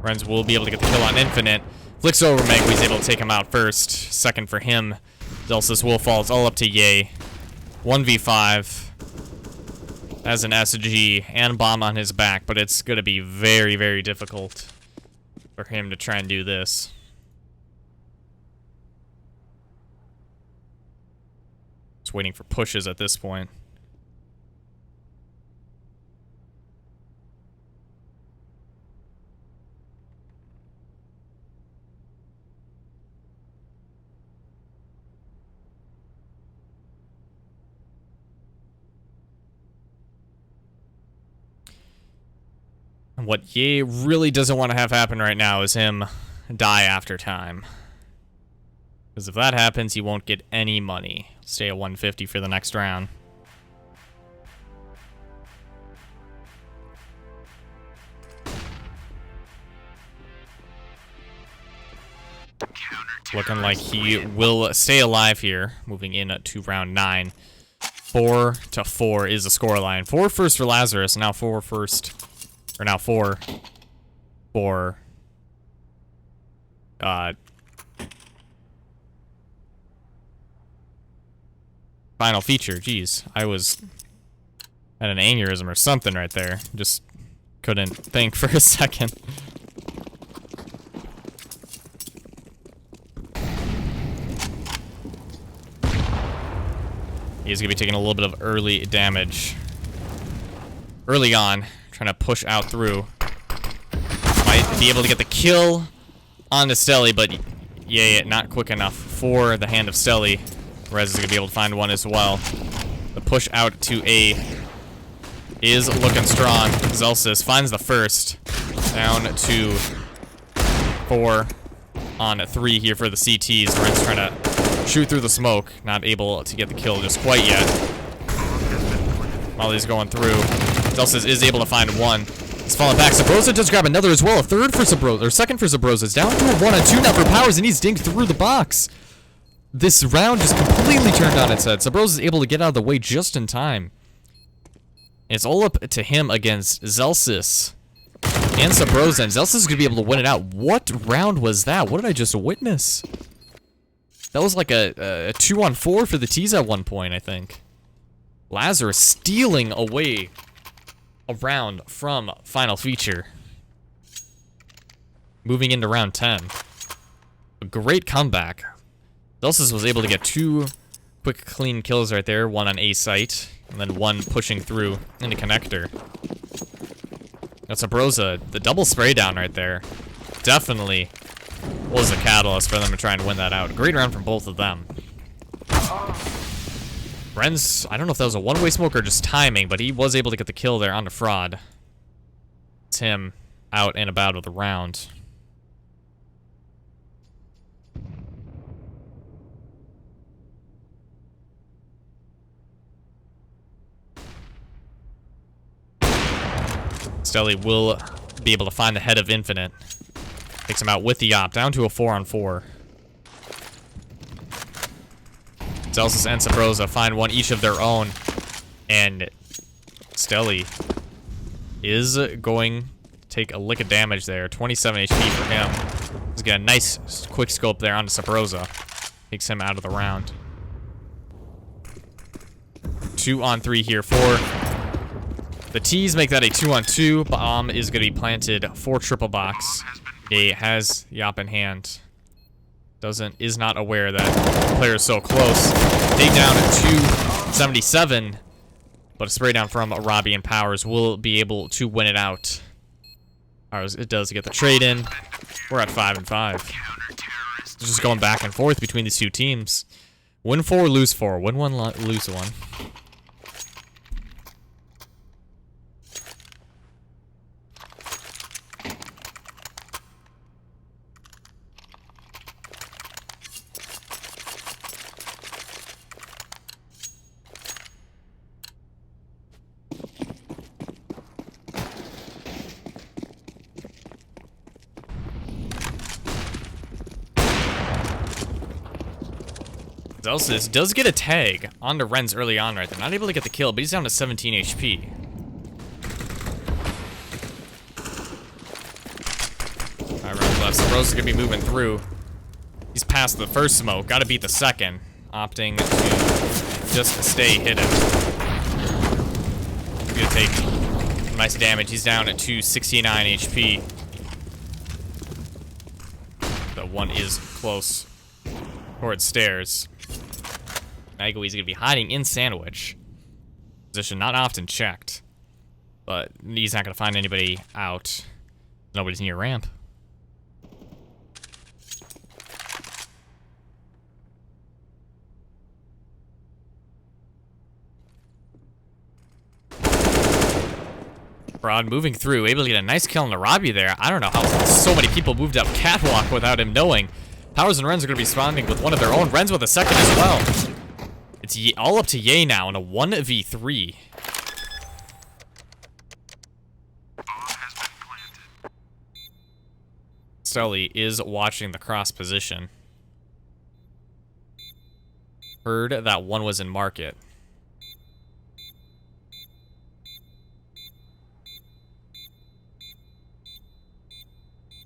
Speaker 5: Renz will be able to get the kill on Infinite. Flicks over Megawee's able to take him out first. Second for him. Zelsis will fall. It's all up to Ye. 1v5. Has an SG and bomb on his back, but it's going to be very, very difficult for him to try and do this. Just waiting for pushes at this point. What Ye really doesn't want to have happen right now is him die after time. Because if that happens, he won't get any money. Stay at 150 for the next round. Looking like he will stay alive here, moving in to round 9. 4-4 is the scoreline. 4 first for Lazarus, now 4 first. Or now 4 for final feature. Jeez, I was had an aneurysm or something right there. Just couldn't think for a second. He's gonna be taking a little bit of early damage early on. Trying to push out through. Might be able to get the kill on the Stelly, but yeah, not quick enough for the hand of Stelly. Rez is going to be able to find one as well. The push out to A is looking strong. Zelsis finds the first. Down to 4 on 3 here for the CTs. Ren's trying to shoot through the smoke. Not able to get the kill just quite yet. Molly's going through. Zelsis is able to find one. He's falling back. Sabrosa does grab another as well. A third for Sabrosa, or second for Sabrosa. It's down to a 1-on-2 now for Powers, and he's dinged through the box. This round just completely turned on its head. Sabrosa is able to get out of the way just in time. It's all up to him against Zelsis and Sabrosa, and Zelsis is going to be able to win it out. What round was that? What did I just witness? That was like a 2-on-4 for the T's at one point, I think. Lazarus stealing away a round from final feature. Moving into round 10. A great comeback. Zelsis was able to get 2 quick clean kills right there. 1 on A site, and then 1 pushing through into connector. That's Sabrosa, the double spray down right there. Definitely was the catalyst for them to try and win that out. Great round from both of them. Ren's, I don't know if that was a one-way smoke or just timing, but he was able to get the kill there on the fraud. It's him out and about of the round. Stelly will be able to find the head of Infinite. Takes him out with the op, down to a 4-on-4. Celsius and Sabrosa find one each of their own. And Stelly is going to take a lick of damage there. 27 HP for him. He's got a nice quick scope there onto Sabrosa. Takes him out of the round. 2-on-3 here for the T's. Make that a 2-on-2. Bomb is going to be planted for triple box. He has the op in hand. Is not aware that the player is so close. Dig down at 277, but a spray down from Robbie and Powers will be able to win it out. Powers, it does get the trade in. We're at 5-5. Just going back and forth between these two teams. Win 4, lose 4. Win 1, lose 1. Celsius does get a tag onto Renz early on right there. Not able to get the kill, but he's down to 17 HP. Alright, round left. So Rose is going to be moving through. He's past the first smoke. Got to beat the second. Opting to just stay hidden. He's going to take nice damage. He's down at 269 HP. The one is close towards stairs. Magoi's going to be hiding in sandwich. Position not often checked. But he's not going to find anybody out. Nobody's near ramp. Broad moving through, able to get a nice kill on the Robbie there. I don't know how so many people moved up catwalk without him knowing. Powers and Renz are going to be responding with one of their own. Renz with a second as well. It's all up to Ye now in a 1v3. Stelly is watching the cross position. Heard that one was in market.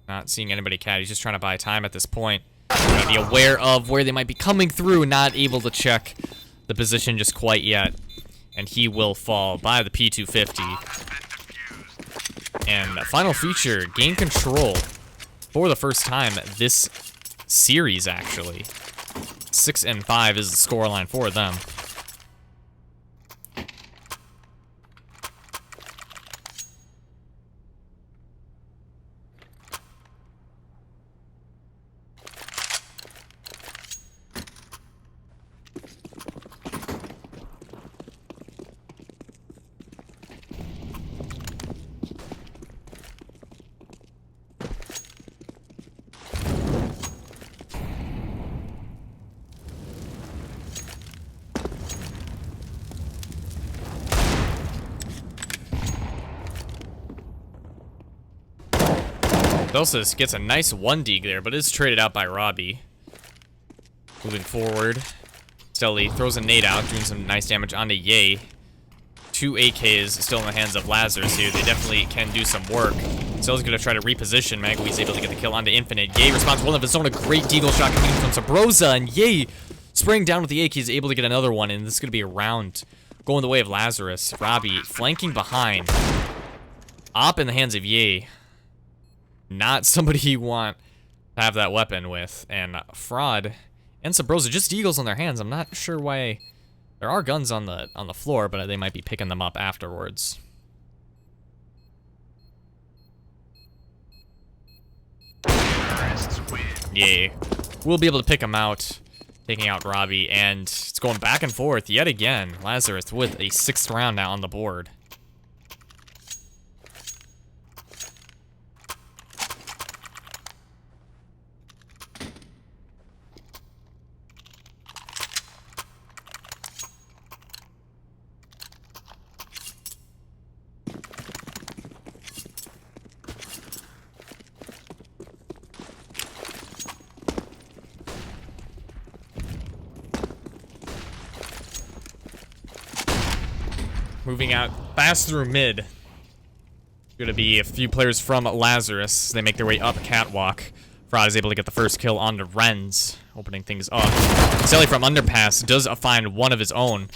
Speaker 5: Not seeing anybody cat. He's just trying to buy time at this point. Trying to be aware of where they might be coming through. Not able to check the position just quite yet. And he will fall by the P250. And final feature, gain control for the first time this series, actually. 6-5 is the scoreline for them. Delsis gets a nice 1 dig there, but is traded out by Robbie. Moving forward. Stelly throws a nade out, doing some nice damage onto Ye. 2 AKs still in the hands of Lazarus here. They definitely can do some work. Stelly's going to try to reposition. Magoi's able to get the kill onto Infinite. Ye responds one of his own. A great deagle shot coming in from Sabrosa, and Ye spraying down with the AK is able to get another one, and this is going to be a round going the way of Lazarus. Robbie flanking behind. Op in the hands of Ye. Not somebody you want to have that weapon with. And Fraud and Sabrosa just eagles on their hands. I'm not sure why. There are guns on the floor, but they might be picking them up afterwards.
Speaker 6: Terrorists win.
Speaker 5: Yay. We'll be able to pick him out, taking out Robbie, and it's going back and forth yet again. Lazarus with a 6th round now on the board. Moving out fast through mid. Gonna be a few players from Lazarus. They make their way up catwalk. Fraud is able to get the first kill onto Renz, opening things up. Sally from underpass does find one of his own.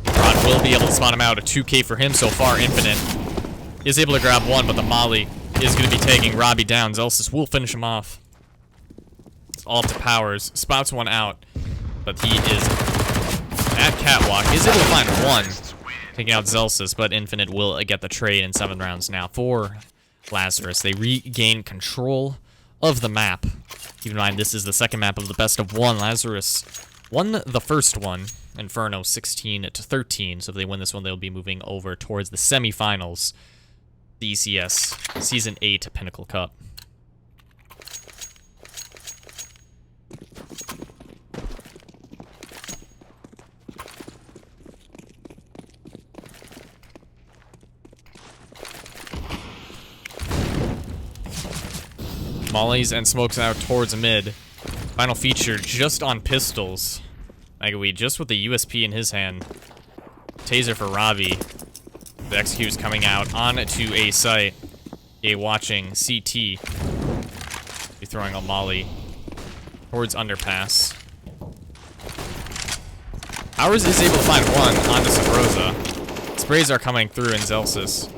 Speaker 5: Fraud will be able to spot him out. A 2K for him so far. Infinite is able to grab one, but the molly is going to be taking Robbie down. Zelsis will finish him off. It's all up to Powers. Spots one out, but he is at catwalk. Is able to find one, taking out Zelsis, but Infinite will get the trade in 7 rounds now for Lazarus. They regain control of the map. Keep in mind, this is the second map of the best of 1. Lazarus won the first one, Inferno 16-13. So if they win this one, they'll be moving over towards the semifinals, the ECS Season 8 Pinnacle Cup. Mollies and smokes out towards mid. Final feature just on pistols. Megaweed just with the USP in his hand. Taser for Robbie. The execute's coming out onto a site. A watching CT. Be throwing a molly towards underpass. Powers is able to find one onto Sabrosa. Sprays are coming through and Zelsis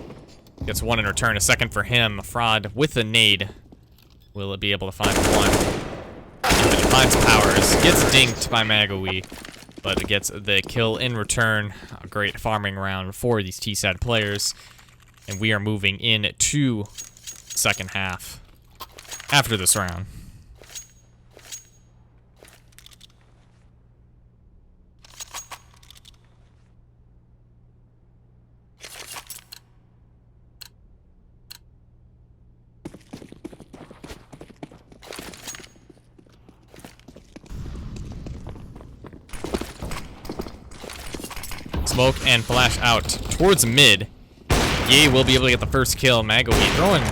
Speaker 5: gets one in return. A second for him. Fraud with the nade. Will it be able to find one? If it finds Powers, gets dinked by Magawi, but it gets the kill in return. A great farming round for these T-side players. And we are moving into second half after this round. Smoke and flash out towards mid. Ye will be able to get the first kill. Magawi throwing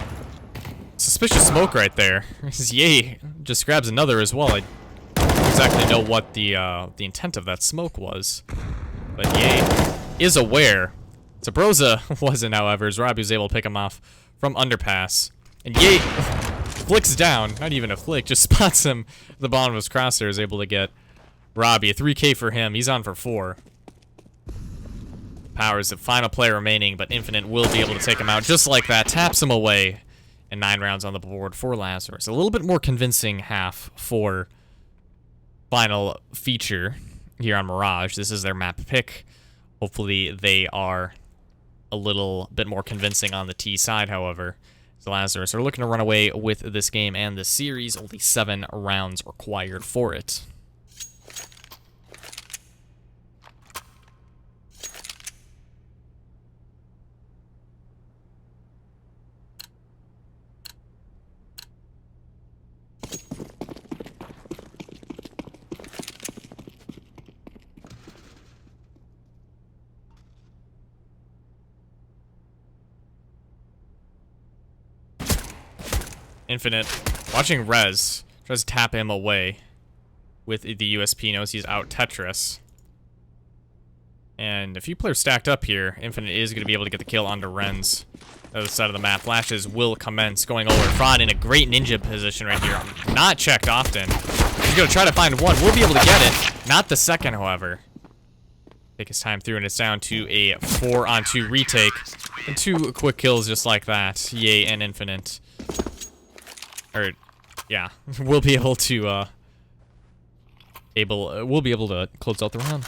Speaker 5: suspicious smoke right there. Ye just grabs another as well. I don't exactly know what the intent of that smoke was, but Ye is aware. Sabrosa wasn't, however, as Robbie was able to pick him off from underpass. And Ye flicks down, not even a flick, just spots him at the bottom of his crosshair, is able to get Robbie. A 3K for him. He's on for 4. Powers, the final player remaining, but Infinite will be able to take him out just like that. Taps him away, and 9 rounds on the board for Lazarus. A little bit more convincing half for final feature here on Mirage. This is their map pick. Hopefully they are a little bit more convincing on the T side, however. So Lazarus are looking to run away with this game and this series. Only 7 rounds required for it. Infinite watching Rez tries to tap him away with the USP. Knows he's out Tetris. And a few players stacked up here. Infinite is going to be able to get the kill onto Renz. The other side of the map. Flashes will commence going over. Fraud in a great ninja position right here. Not checked often. He's going to try to find one. We'll be able to get it. Not the second, however. Take his time through, and it's down to a 4-on-2 retake. And 2 quick kills just like that. Yay and Infinite. Or, yeah, we'll be able to close out the round.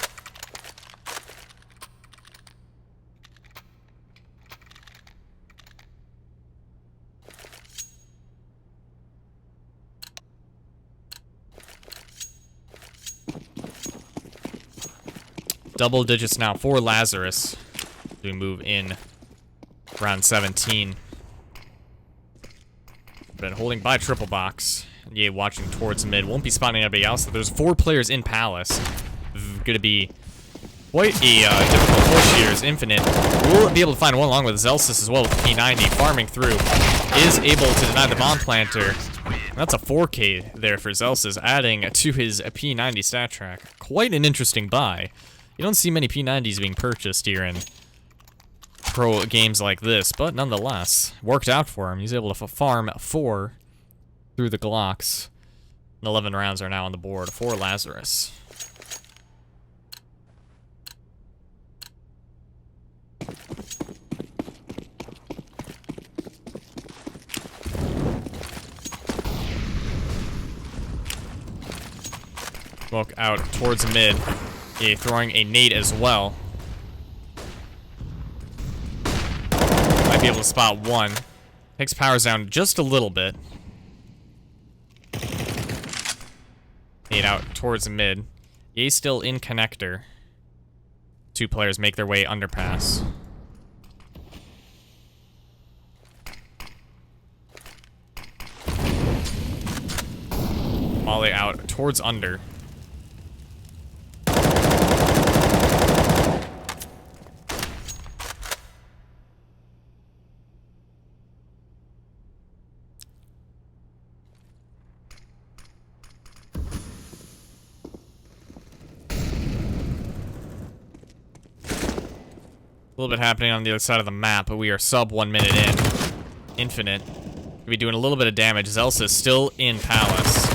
Speaker 5: Double digits now for Lazarus. We move in round 17. Been holding by triple box. Yeah, watching towards mid. Won't be spotting anybody else. There's 4 players in Palace. Gonna be quite a difficult push here as Infinite will be able to find one along with Zelsis as well with P90 farming through. Is able to deny the bomb planter. That's a 4K there for Zelsis, adding to his P90 stat track. Quite an interesting buy. You don't see many P90s being purchased here in pro games like this, but nonetheless, worked out for him. He's able to farm 4 through the Glocks. 11 rounds are now on the board for Lazarus. Smoke out towards mid. Yeah, throwing a nade as well. Might be able to spot one. Takes powers down just a little bit. Nade out towards mid. Ye still in connector. 2 players make their way underpass. Molly out towards under. A little bit happening on the other side of the map, but we are sub 1 minute in. Infinite. We'll be doing a little bit of damage. Zelsa still in Palace.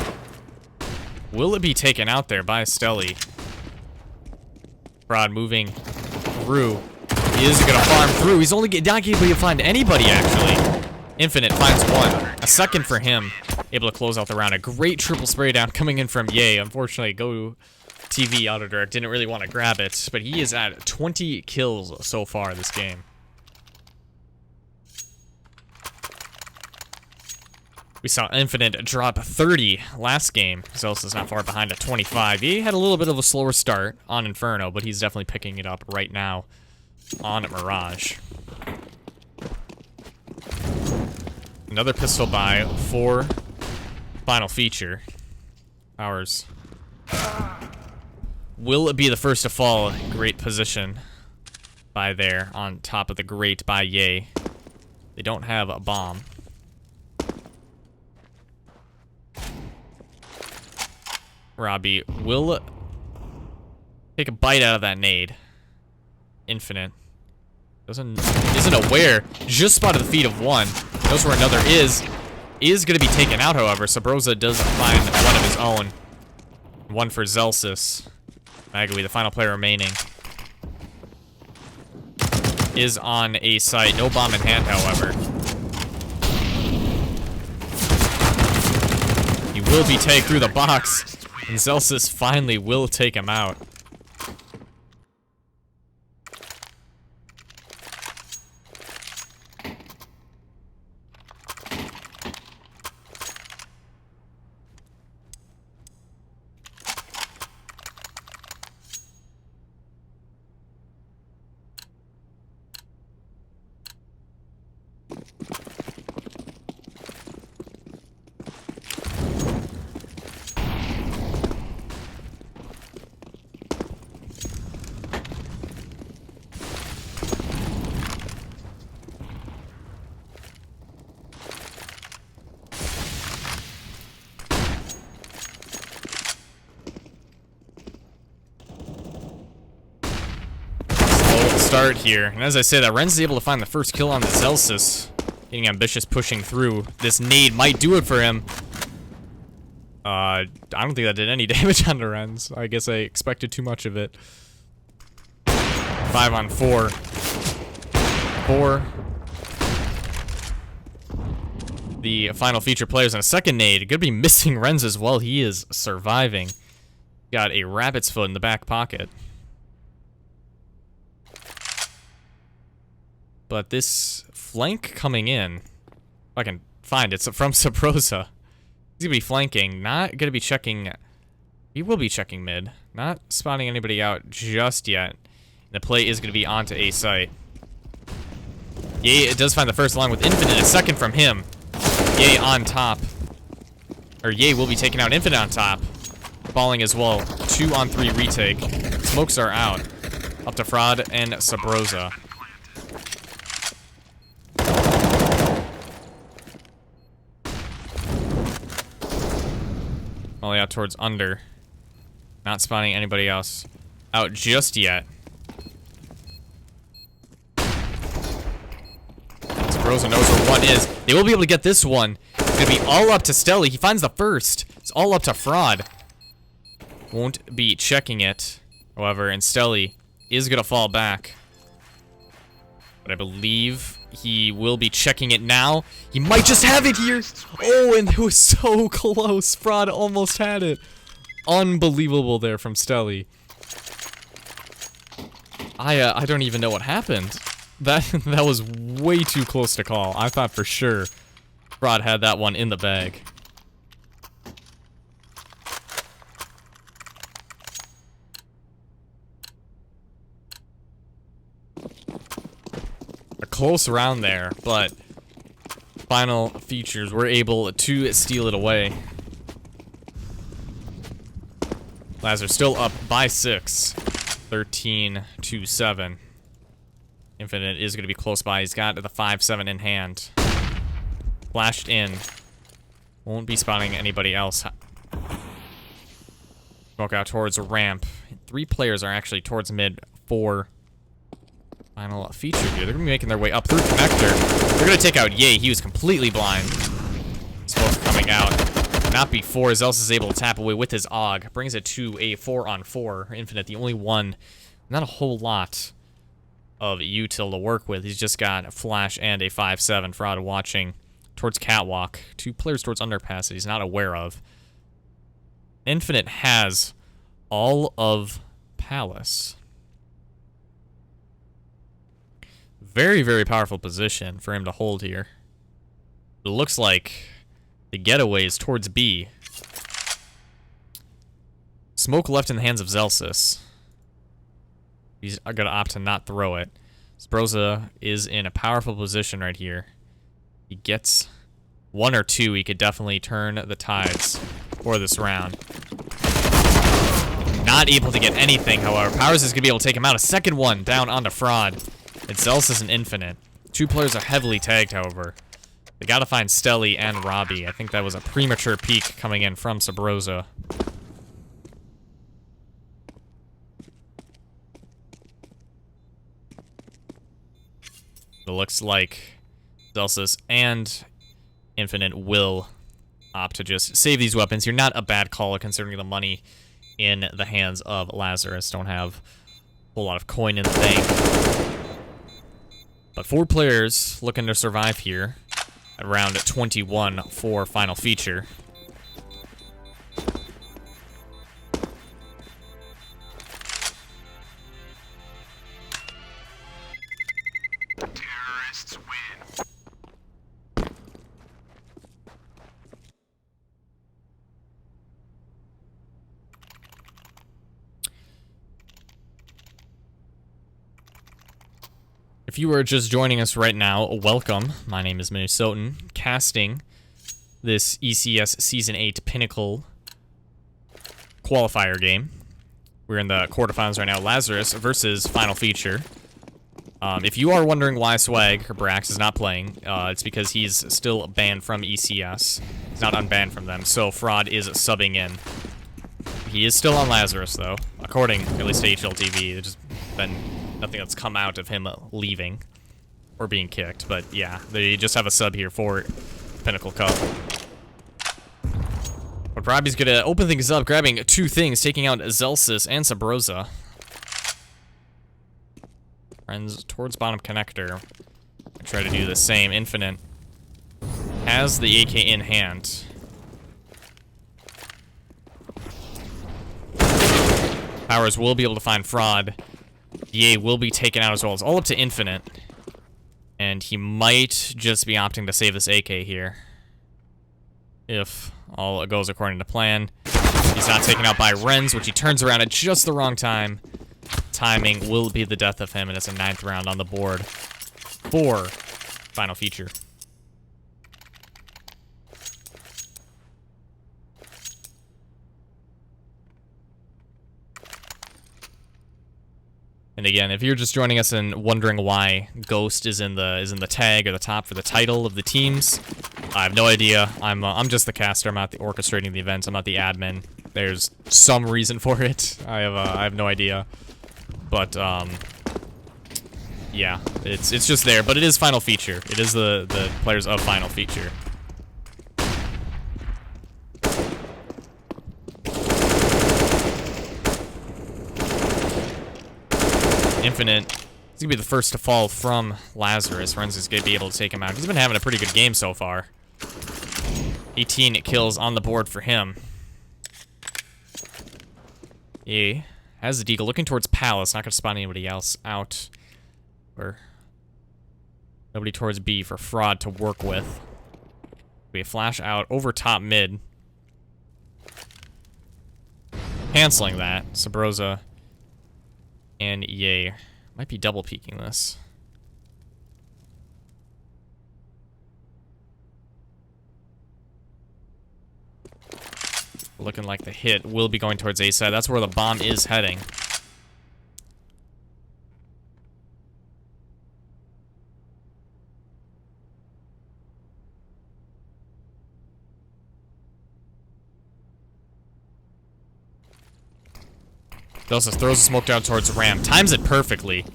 Speaker 5: Will it be taken out there by Stelly? Broad moving through. He is going to farm through. He's only not able to find anybody, actually. Infinite finds one. A second for him. Able to close out the round. A great triple spray down coming in from Ye. Unfortunately, Go TV Autodirect didn't really want to grab it, but he is at 20 kills so far this game. We saw Infinite drop 30 last game. Zelsa's not far behind at 25. He had a little bit of a slower start on Inferno, but he's definitely picking it up right now on Mirage. Another pistol buy for final feature. Ours. Will it be the first to fall? Great position by there on top of the grate by Ye. They don't have a bomb. Robbie will take a bite out of that nade. Infinite. Isn't aware. Just spotted the feet of one. Knows where another is. Is going to be taken out, however. Sabrosa does find one of his own. One for Zelsis. Magawi, the final player remaining, is on a site. No bomb in hand, however. He will be taken through the box, and Zelsis finally will take him out. Start here, and as I say that, Ren's able to find the first kill on the Zelsis. Getting ambitious, pushing through. This nade might do it for him. I don't think that did any damage on the Ren's. I guess I expected too much of it. 5 on 4. 4. The final feature players on a second nade. Gonna be missing Ren's as well. He is surviving. Got a rabbit's foot in the back pocket. But this flank coming in, if I can find it, from Sabrosa. He's going to be flanking, not going to be checking He will be checking mid. Not spotting anybody out just yet. The play is going to be onto A site. Ye it does find the first along with Infinite. A second from him. Ye on top. Or Ye will be taking out Infinite on top. Falling as well. 2-on-3 retake. Smokes are out. Up to Fraud and Sabrosa. Molly out towards under. Not spotting anybody else out just yet. Sabrosa knows where one is. They will be able to get this one. It's going to be all up to Stelly. He finds the first. It's all up to Fraud. Won't be checking it. However, and Stelly is going to fall back. But I believe he will be checking it now. He might just have it here. Oh, and it was so close. Fraud almost had it. Unbelievable there from Stelly. I don't even know what happened. That was way too close to call. I thought for sure Fraud had that one in the bag. A close round there, but final features were able to steal it away. Lazarus still up by 6. 13-7. Infinite is going to be close by. He's got the 5-7 in hand. Flashed in. Won't be spotting anybody else. Smoke out towards a ramp. 3 players are actually towards mid. 4. Final feature here. They're going to be making their way up through connector. They're going to take out Ye. He was completely blind. Smoke coming out. Not before Zelsis is able to tap away with his AUG. Brings it to a 4-on-4. Infinite, the only one. Not a whole lot of util to work with. He's just got a flash and a 5-7. Fraud watching towards catwalk. 2 players towards underpass that he's not aware of. Infinite has all of Palace. Very, very powerful position for him to hold here. It looks like the getaway is towards B. Smoke left in the hands of Zelsis. He's going to opt to not throw it. Sabrosa is in a powerful position right here. He gets 1 or 2. He could definitely turn the tides for this round. Not able to get anything, however. Powers is going to be able to take him out. A second one down onto Fraud. It's Zelsis and Infinite. 2 players are heavily tagged, however. They got to find Stelly and Robbie. I think that was a premature peek coming in from Sabrosa. It looks like Zelsis and Infinite will opt to just save these weapons. You're not a bad call considering the money in the hands of Lazarus. Don't have a whole lot of coin in the bank. But 4 players looking to survive here at round 21 for final feature.
Speaker 6: Terrorists win.
Speaker 5: If you are just joining us right now, welcome. My name is Minnesotan, casting this ECS Season 8 Pinnacle qualifier game. We're in the quarterfinals right now. Lazarus versus final feature. If you are wondering why Swag, or Brax, is not playing, it's because he's still banned from ECS. He's not unbanned from them, so Fraud is subbing in. He is still on Lazarus, though, according at least to HLTV. There's just been nothing that's come out of him leaving or being kicked. But yeah, they just have a sub here for Pinnacle Cup. But Robbie's gonna open things up, grabbing 2 things, taking out Zelsis and Sabrosa. Friends towards bottom connector. I try to do the same. Infinite has the AK in hand. Powers will be able to find Fraud. Ye will be taken out as well. It's all up to Infinite. And he might just be opting to save this AK here. If all goes according to plan. He's not taken out by Renz, which he turns around at just the wrong time. Timing will be the death of him, and it's a 9th round on the board for final feature. And again, if you're just joining us and wondering why Ghost is in the tag or the top for the title of the teams, I have no idea. I'm just the caster. I'm not the orchestrating the events. I'm not the admin. There's some reason for it. I have no idea. But yeah, it's just there. But it is final feature. It is the players of final feature. Infinite. He's gonna be the first to fall from Lazarus. Renz is gonna be able to take him out. He's been having a pretty good game so far. 18 kills on the board for him. He has the deagle looking towards Palace. Not gonna spot anybody else out. Or nobody towards B for Fraud to work with. We flash out over top mid. Canceling that. Sabrosa and EA might be double peeking this. Looking like the hit will be going towards A side. That's where the bomb is heading. Lazarus throws the smoke down towards Ram. Times it perfectly.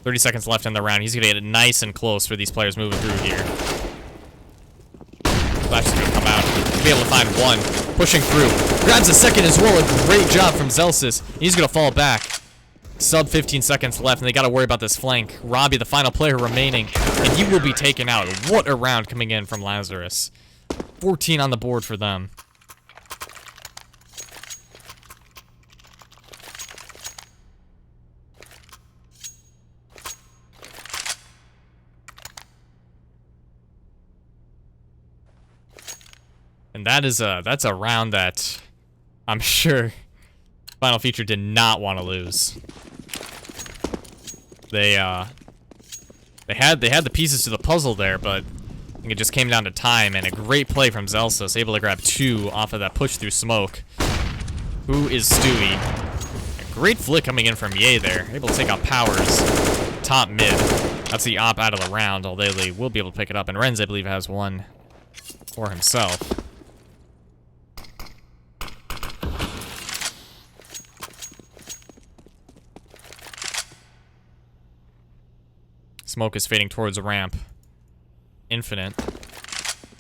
Speaker 5: 30 seconds left in the round. He's going to get it nice and close for these players moving through here. Flash is going to come out. He'll be able to find one. Pushing through. Grabs a second as well. A great job from Zelsis. He's going to fall back. Sub 15 seconds left, and they got to worry about this flank. Robbie, the final player remaining, and he will be taken out. What a round coming in from Lazarus. 14 on the board for them. And that's a round that I'm sure Final Feature did not want to lose. They had the pieces to the puzzle there, but I think it just came down to time, and a great play from Zelsis, able to grab 2 off of that push through smoke. Who is Stewie? A great flick coming in from Ye there, able to take out Powers, top mid. That's the op out of the round, although they will be able to pick it up, and Renz, I believe, has one for himself. Smoke is fading towards a ramp. Infinite.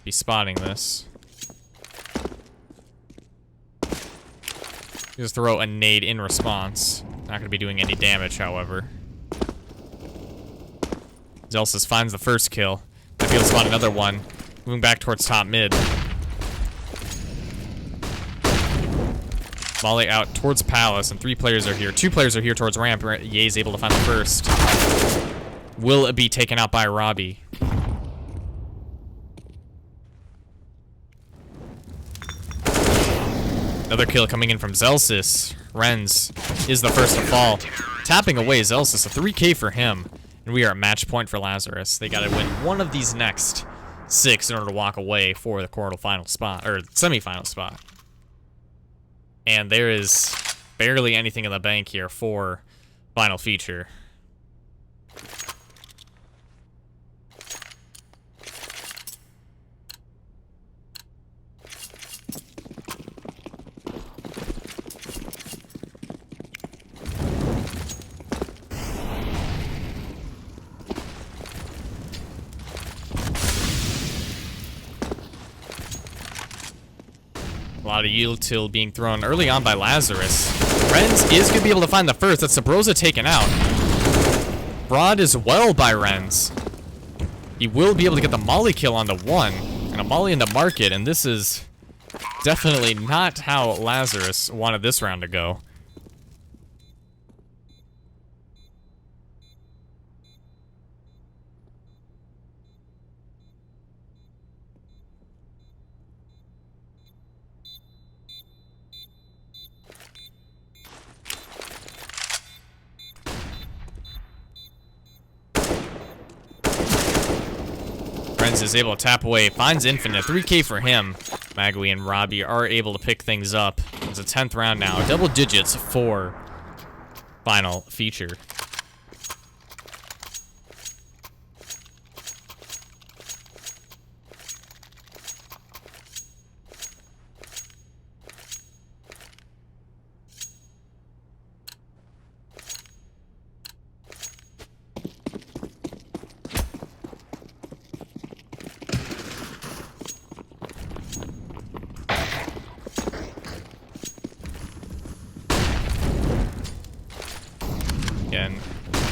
Speaker 5: Be spotting this. Just throw a nade in response. Not going to be doing any damage, however. Zelsis finds the first kill. Might be able to spot another one. Moving back towards top mid. Volley out towards Palace, and 3 players are here. 2 players are here towards ramp. Ye's able to find the first. Will it be taken out by Robbie? Another kill coming in from Zelsis. Renz is the first to fall. Tapping away Zelsis, a 3K for him. And we are at match point for Lazarus. They gotta win one of these next 6 in order to walk away for the quarterfinal spot, or semifinal spot. And there is barely anything in the bank here for Final Feature. A lot of yield till being thrown early on by Lazarus. Renz is going to be able to find the first. That's Sabrosa taken out. Broad as well by Renz. He will be able to get the molly kill on the 1. And a molly into market. And this is definitely not how Lazarus wanted this round to go. Friends is able to tap away, finds Infinite. 3K for him. Magui and Robbie are able to pick things up. It's a 10th round now. Double digits for final feature. Again,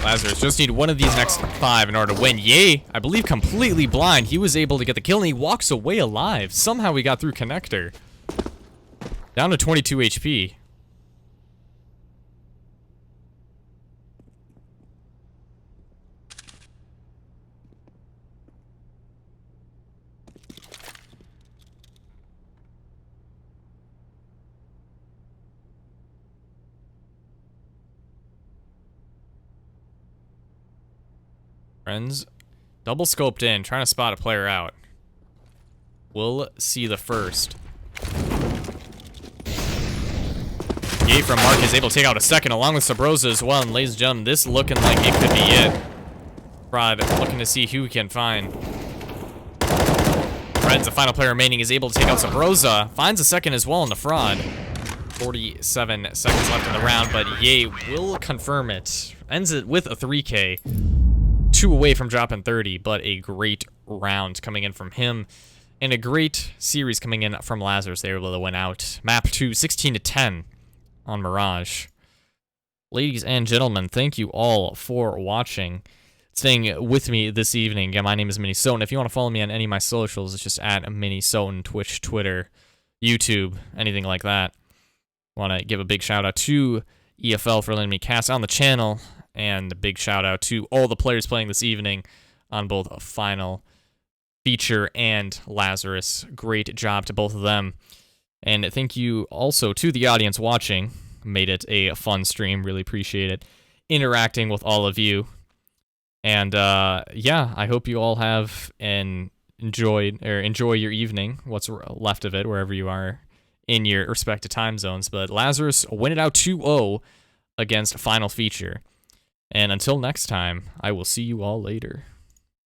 Speaker 5: Lazarus just need one of these next 5 in order to win. Yay, I believe completely blind. He was able to get the kill and he walks away alive. Somehow we got through connector. Down to 22 HP. Friends, double scoped in, trying to spot a player out. We'll see the first. Yay from Mark is able to take out a second along with Sabrosa as well. And ladies and gentlemen, this looking like it could be it. Prod looking to see who he can find. Friends, the final player remaining, is able to take out Sabrosa. Finds a second as well in the Fraud. 47 seconds left in the round, but Ye will confirm it. Ends it with a 3K. 2 away from dropping 30, but a great round coming in from him. And a great series coming in from Lazarus. They were able to win out. Map 2, 16-10 on Mirage. Ladies and gentlemen, thank you all for watching. Staying with me this evening. Again, my name is Minisoten. If you want to follow me on any of my socials, it's just at Minisoten, Twitch, Twitter, YouTube, anything like that. Want to give a big shout out to EFL for letting me cast on the channel, and a big shout out to all the players playing this evening on both a final feature and Lazarus. Great job to both of them. And thank you also to the audience watching. Made it a fun stream. Really appreciate it. Interacting with all of you. And yeah, I hope you all have enjoy your evening, what's left of it, wherever you are in your respective time zones. But Lazarus win it out 2-0 against final feature. And until next time, I will see you all later.